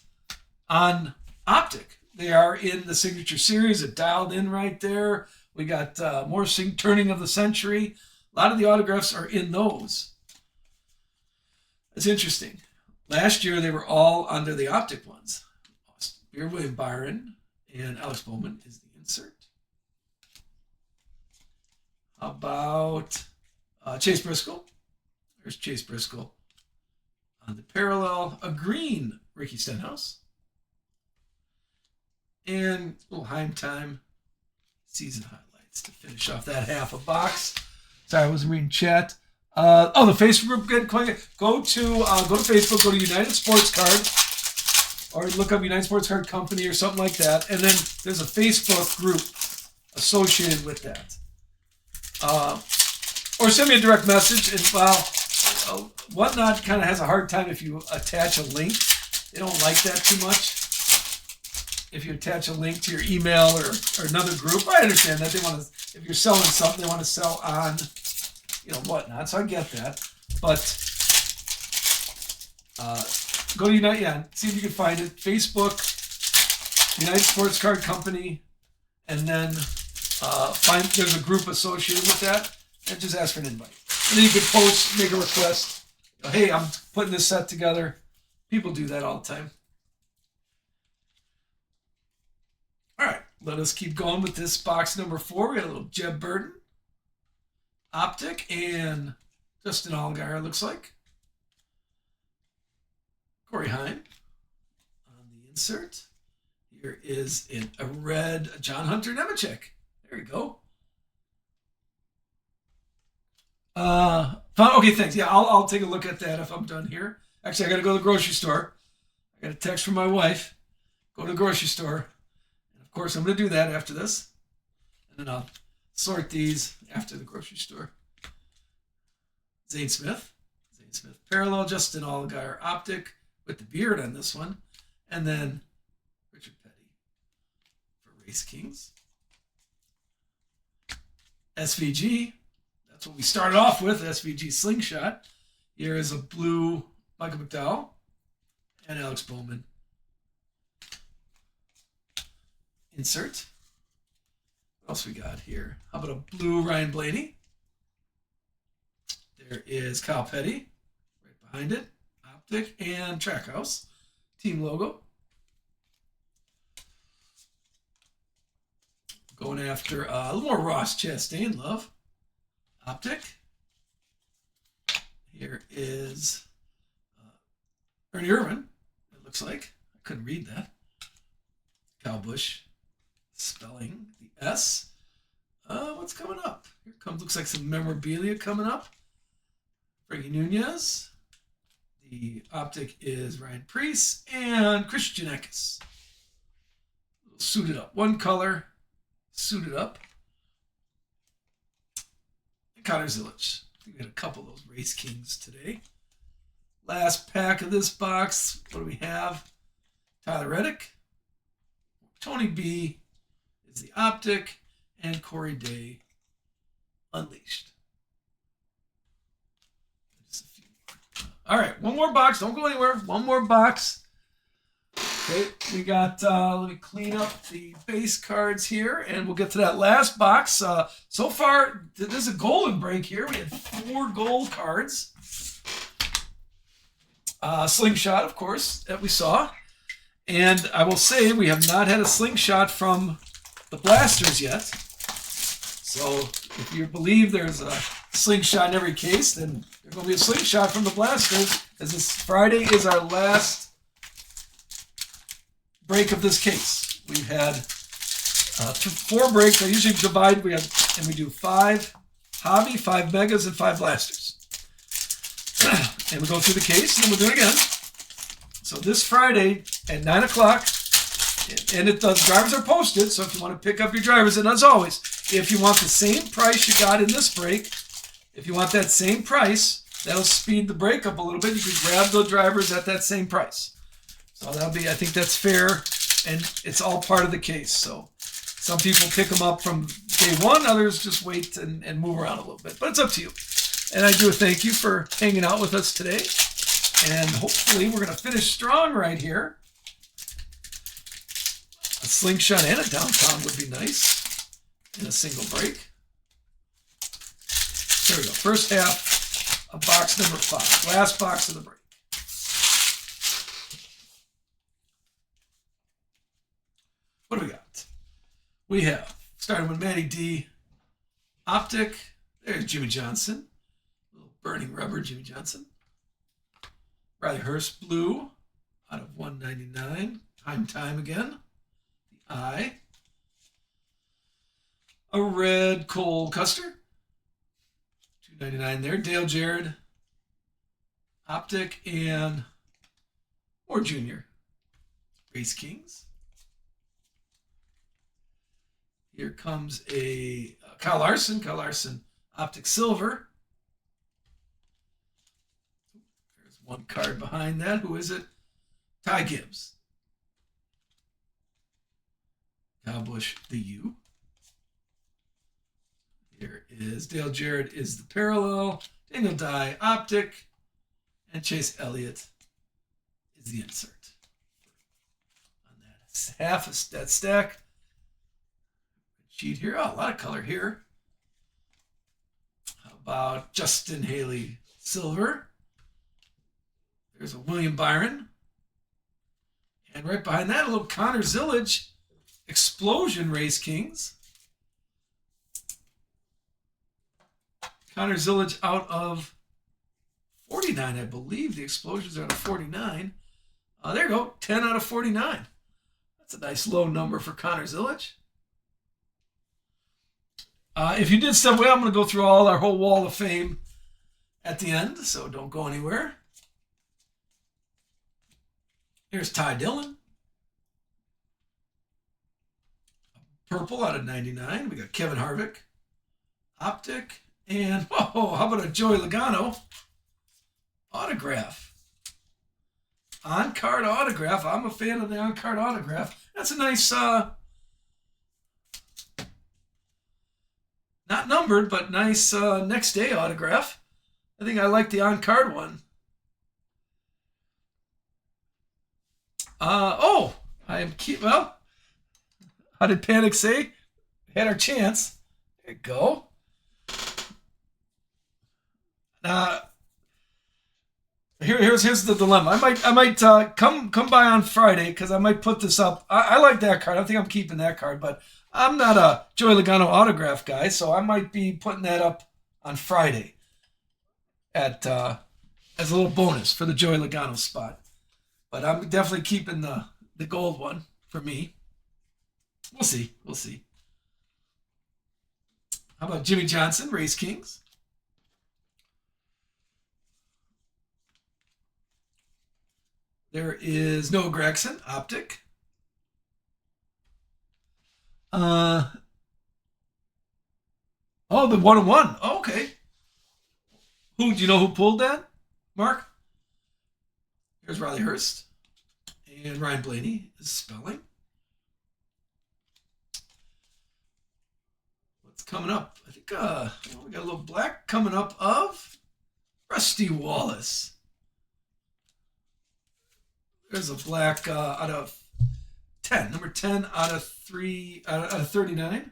on Optic. They are in the Signature Series. It dialed in right there. We got more Turning of the Century. A lot of the autographs are in those. It's interesting. Last year, they were all under the Optic ones. Here, William Byron and Alex Bowman is the insert. How about Chase Briscoe? There's Chase Briscoe. On the parallel, a green Ricky Stenhouse. And a little Heim Time season highlights to finish off that half a box. Sorry, I wasn't reading chat. The Facebook group. Go to Facebook. Go to United Sports Card, or look up United Sports Card Company or something like that. And then there's a Facebook group associated with that. Or send me a direct message. And Whatnot kind of has a hard time if you attach a link. They don't like that too much. If you attach a link to your email or another group, I understand that they want to. If you're selling something, they want to sell on, Whatnot. So I get that. But go to United. Yeah, see if you can find it. Facebook, United Sports Card Company, and then there's a group associated with that, and just ask for an invite. And then you can post, make a request. Hey, I'm putting this set together. People do that all the time. All right, let us keep going with this box number 4. We got a little Jeb Burton, Optic, and Justin Allgaier, looks like. Corey Heim on the insert. Here is a red John Hunter Nemechek. There you go. Okay, thanks. Yeah, I'll take a look at that if I'm done here. Actually, I got to go to the grocery store. I got a text from my wife. Go to the grocery store. And of course, I'm going to do that after this. And then I'll sort these after the grocery store. Zane Smith parallel, Justin Allgaier Optic with the beard on this one. And then Richard Petty for Race Kings. SVG. That's what we started off with, SVG Slingshot. Here is a blue Michael McDowell and Alex Bowman insert. What else we got here? How about a blue Ryan Blaney? There is Kyle Petty right behind it. Optic and Trackhouse. Team logo. Going after a little more Ross Chastain love. Optic. Here is Ernie Irvan, it looks like. I couldn't read that. Kyle Busch spelling the S. What's coming up? Here comes, looks like some memorabilia coming up. Frankie Nunez. The optic is Ryan Preece and Christian Eckes. Suited up. One color, suited up. And Connor Zilic. We got a couple of those Race Kings today. Last pack of this box. What do we have? Tyler Reddick. Tony B is the optic. And Corey Day Unleashed. Just a few more. All right, one more box. Don't go anywhere. One more box. Okay, we got, let me clean up the base cards here, and we'll get to that last box. So far, there's a golden break here. We had 4 gold cards. Slingshot, of course, that we saw. And I will say we have not had a slingshot from the blasters yet. So if you believe there's a slingshot in every case, then there's going to be a slingshot from the blasters, as this Friday is our last break of this case. We've had 4 breaks. I usually divide, we do 5 hobby, 5 megas, and 5 blasters. And we go through the case, and then we'll do it again. So this Friday at 9 o'clock, and drivers are posted, so if you want to pick up your drivers, and as always, if you want the same price you got in this break, if you want that same price, that'll speed the break up a little bit. You can grab the drivers at that same price. So that'll be, I think that's fair, and it's all part of the case. So some people pick them up from day one, others just wait and move around a little bit, but it's up to you. And I do a thank you for hanging out with us today, and hopefully we're going to finish strong right here. A slingshot and a downtown would be nice in a single break. There we go. First half of box number 5. Last box of the break. What do we got? We have, starting with Matty D, optic. There's Jimmy Johnson. Little burning rubber Jimmy Johnson. Riley Hurst blue out of 199. Time again. The I. A red Cole Custer. 299 there. Dale Jarrett. Optic and more junior. Race Kings. Here comes a Kyle Larson. Kyle Larson optic silver. There's one card behind that. Who is it? Ty Gibbs. Kyle Busch, the U. Here is Dale Jarrett is the parallel. Daniel Dye, optic. And Chase Elliott is the insert. On that half of that stack. Sheet here. Oh, a lot of color here. How about Justin Haley silver? There's a William Byron. And right behind that, a little Connor Zilic Explosion Race Kings. Connor Zilic out of 49, I believe. The Explosions are out of 49. There you go. 10 out of 49. That's a nice low number for Connor Zilic. If you did step away, I'm going to go through our whole wall of fame at the end, so don't go anywhere. Here's Ty Dillon. Purple out of 99. We got Kevin Harvick. Optic. And, whoa, how about a Joey Logano autograph? On-card autograph. I'm a fan of the on-card autograph. That's a nice Not numbered, but nice next day autograph. I think I like the on-card one. I am well, how did Panic say? Had our chance. There you go. Here's the dilemma. I might come by on Friday because I might put this up. I like that card. I think I'm keeping that card, but I'm not a Joey Logano autograph guy, so I might be putting that up on Friday at as a little bonus for the Joey Logano spot. But I'm definitely keeping the gold one for me. We'll see. We'll see. How about Jimmy Johnson, Race Kings? There is Noah Gregson, Optic. Oh, the 1-1. Oh, okay. Do you know who pulled that, Mark? Here's Riley Hurst. And Ryan Blaney is spelling. What's coming up? I think we got a little black coming up of Rusty Wallace. There's a black out of 10. Number 10 out of 39.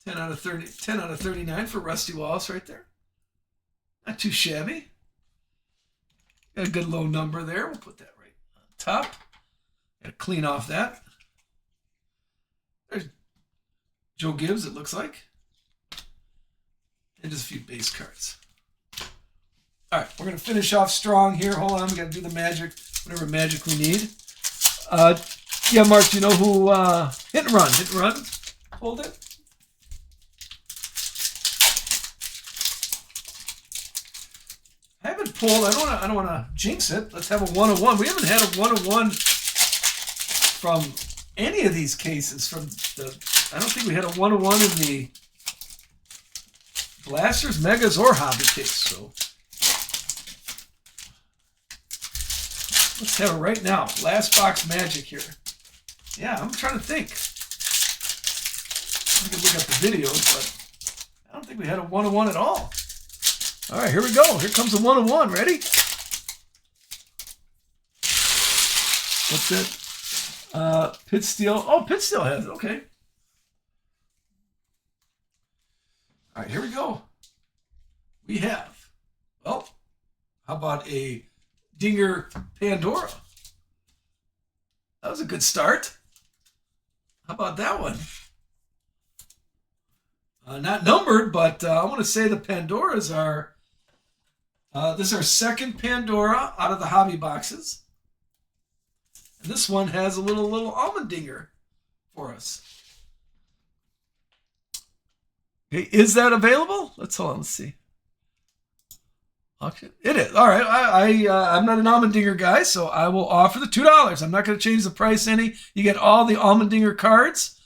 10 out of 30. 10 out of 39 for Rusty Wallace right there. Not too shabby. Got a good low number there. We'll put that right on top. Got to clean off that. There's Joe Gibbs, it looks like. And just a few base cards. All right, we're going to finish off strong here. Hold on, we got to do the magic, whatever magic we need. Yeah, Mark, do you know who Hit and Run. Hold it. I haven't pulled. I don't want to jinx it. Let's have a 101. We haven't had a 101 from any of these cases. I don't think we had a 101 in the Blasters, Megas, or Hobby case. So let's have it right now. Last box magic here. Yeah, I'm trying to think. I can look up the videos, but I don't think we had a 101 at all. All right, here we go. Here comes a 101. Ready? What's it? Pit Steel. Oh, Pit Steel has it. Okay. All right, here we go. We have, well, how about a Dinger Pandora? That was a good start. How about that one? Not numbered, but I want to say the Pandoras are, this is our second Pandora out of the hobby boxes. And this one has a little almond dinger for us. Okay, is that available? Let's see. Auction. It is. All right. I'm not an Almondinger guy, so I will offer the $2. I'm not going to change the price any. You get all the Almondinger cards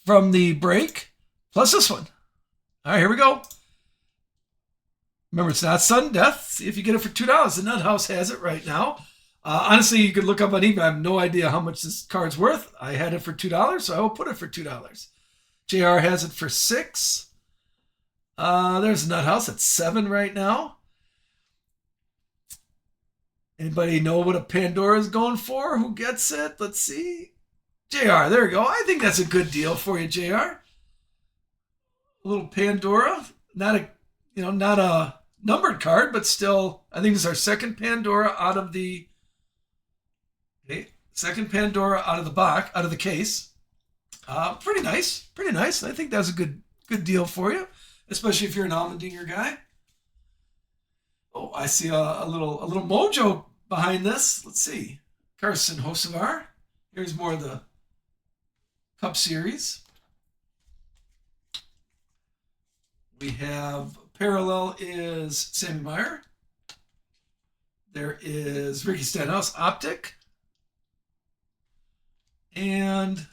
from the break, plus this one. All right, here we go. Remember, it's not sudden death. See if you get it for $2. The Nut House has it right now. Honestly, you could look up on eBay. I have no idea how much this card's worth. I had it for $2, so I will put it for $2. JR has it for $6. There's Nut House at $7 right now. Anybody know what a Pandora is going for? Who gets it? Let's see. JR, there we go. I think that's a good deal for you, JR. A little Pandora. Not a numbered card, but still, I think it's our second Pandora out of the second Pandora out of the box, out of the case. Pretty nice. Pretty nice. I think that's a good deal for you, especially if you're an Almondinger guy. Oh, I see a little mojo behind this. Let's see. Carson Hocevar. Here's more of the Cup Series. We have parallel is Sammy Meyer. There is Ricky Stenhouse, Optic. And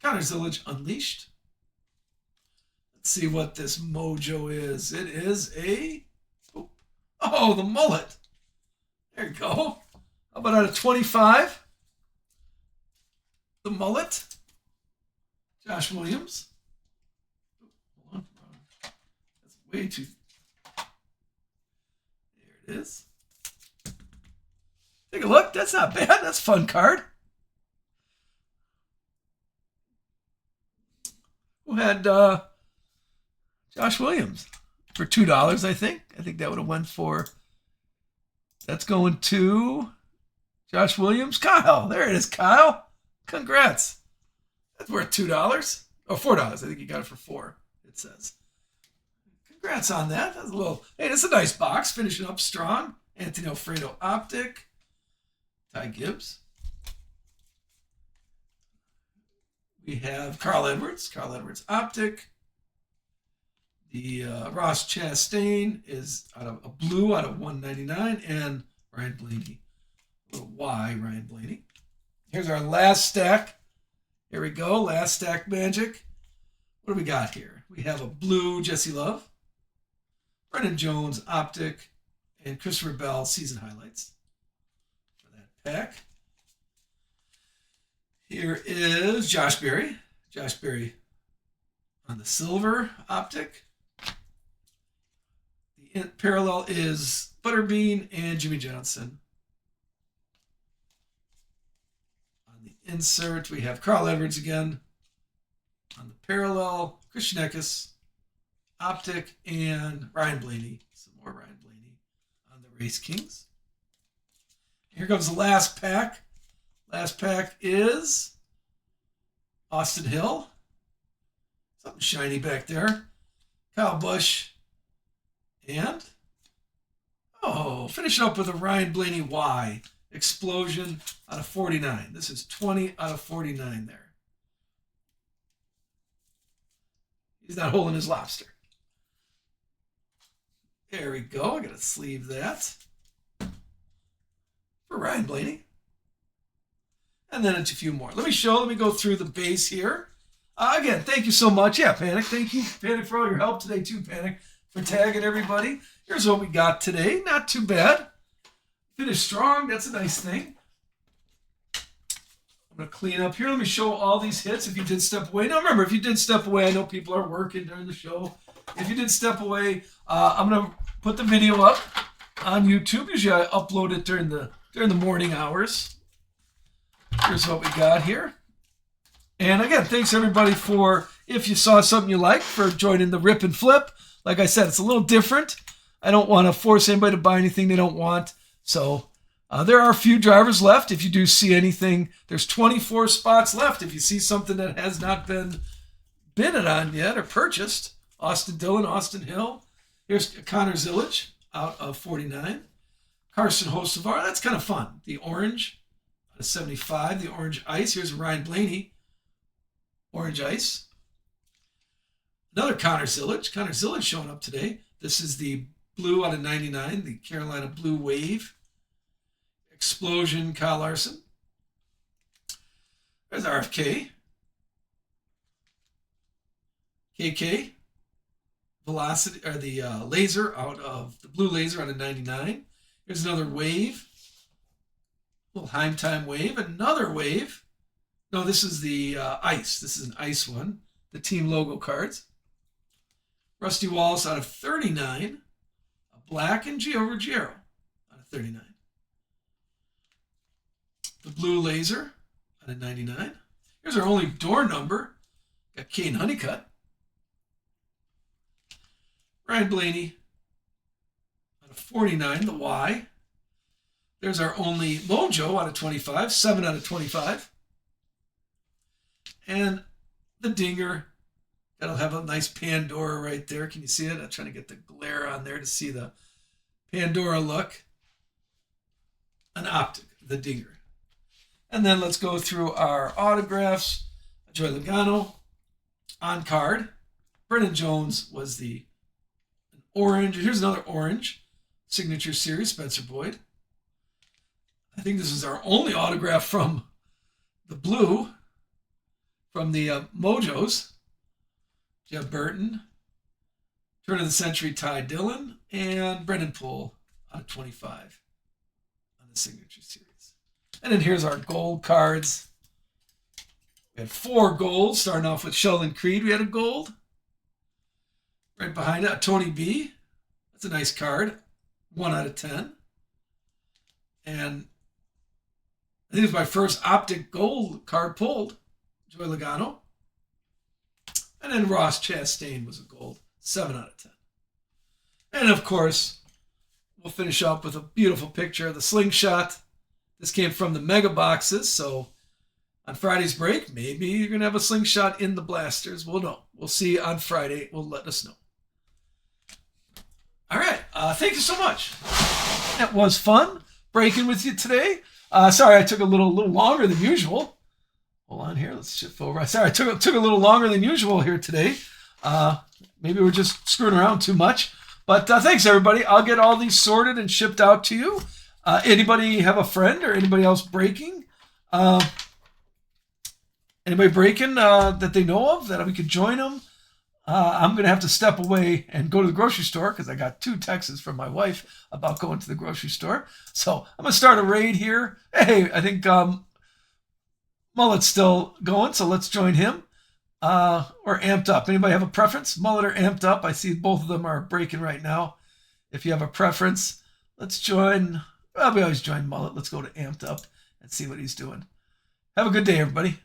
Connor Zillage, Unleashed. Let's see what this mojo is. It is a... Oh, the mullet. There you go. How about out of 25? The mullet. Josh Williams. way too. There it is. Take a look. That's not bad. That's a fun card. Who had Josh Williams for $2, I think. I think that would have went for. That's going to Josh Williams. Kyle. There it is, Kyle. Congrats. That's worth $2 or $4. I think you got it for $4, it says. Congrats on that. That's a little. Hey, that's a nice box. Finishing up strong. Anthony Alfredo Optic. Ty Gibbs. We have Carl Edwards Optic. The Ross Chastain is out of a blue out of 199, and Ryan Blaney, a little Y Ryan Blaney. Here's our last stack. Here we go, last stack magic. What do we got here? We have a blue Jesse Love, Brennan Jones Optic, and Christopher Bell season highlights for that pack. Here is Josh Berry. Josh Berry on the silver Optic. The parallel is Butterbean and Jimmy Johnson. On the insert, we have Carl Edwards again. On the parallel, Christian Eckes, Optic, and Ryan Blaney. Some more Ryan Blaney on the Race Kings. Here comes the last pack. Last pack is Austin Hill. Something shiny back there. Kyle Busch. And, finishing up with a Ryan Blaney Y. Explosion out of 49. This is 20 out of 49 there. He's not holding his lobster. There we go. I got to sleeve that for Ryan Blaney. And then it's a few more. Let me go through the base here. Again, thank you so much. Yeah, Panic. Thank you, Panic, for all your help today too, Panic, for tagging everybody. Here's what we got today. Not too bad. Finished strong. That's a nice thing. I'm going to clean up here. Let me show all these hits if you did step away. Now, remember, if you did step away, I know people are working during the show. If you did step away, I'm going to put the video up on YouTube. Usually I upload it during the morning hours. Here's what we got here. And again, thanks everybody for, if you saw something you liked, for joining the Rip and Flip. Like I said, it's a little different. I don't want to force anybody to buy anything they don't want. So there are a few drivers left. If you do see anything, there's 24 spots left. If you see something that has not been bidded on yet or purchased, Austin Dillon, Austin Hill. Here's Connor Zillage out of 49. Carson Hocevar, that's kind of fun. The orange out of 75, the orange ice. Here's Ryan Blaney, orange ice. Another Connor Zillage. Connor Zillage showing up today. This is the blue out of 99, the Carolina Blue Wave. Explosion, Kyle Larson. There's RFK. KK. Velocity, or the laser out of the blue laser out of 99. Here's another wave. Little Heimtime wave. Another wave. No, this is the ice. This is an ice one. The team logo cards. Rusty Wallace out of 39. A black and Gio Ruggiero out of 39. The blue laser out of 99. Here's our only door number. Got Kane Honeycutt. Ryan Blaney out of 49, the Y. There's our only Mojo out of 25, 7 out of 25. And the Dinger, that'll have a nice Pandora right there. Can you see it? I'm trying to get the glare on there to see the Pandora look. An Optic, the Dinger. And then let's go through our autographs. Joey Logano on card. Brennan Jones was the orange. And here's another orange. Signature Series, Spencer Boyd. I think this is our only autograph from the blue, from the Mojos. Jeff Burton. Turn of the Century, Ty Dillon. And Brendan Poole out of 25 on the Signature Series. And then here's our gold cards. We had 4 golds, starting off with Sheldon Creed. We had a gold. Right behind it, a Tony B. That's a nice card. 1 out of 10. And I think it's my first Optic Gold card pulled. Joey Logano. And then Ross Chastain was a gold. 7 out of 10. And of course, we'll finish up with a beautiful picture of the Slingshot. This came from the Mega Boxes, so on Friday's break, maybe you're going to have a Slingshot in the blasters. We'll know. We'll see on Friday. We'll let us know. All right. Thank you so much. That was fun breaking with you today. Sorry, I took a little longer than usual. Hold on here. Let's shift over. Sorry, I took a little longer than usual here today. Maybe we're just screwing around too much. But thanks, everybody. I'll get all these sorted and shipped out to you. Anybody have a friend or anybody else breaking? Anybody breaking that they know of that we could join them? I'm going to have to step away and go to the grocery store because I got 2 texts from my wife about going to the grocery store. So I'm going to start a raid here. Hey, I think Mullet's still going, so let's join him. Or Amped Up. Anybody have a preference? Mullet or Amped Up? I see both of them are breaking right now. If you have a preference, let's join. Well, we always join Mullet. Let's go to Amped Up and see what he's doing. Have a good day, everybody.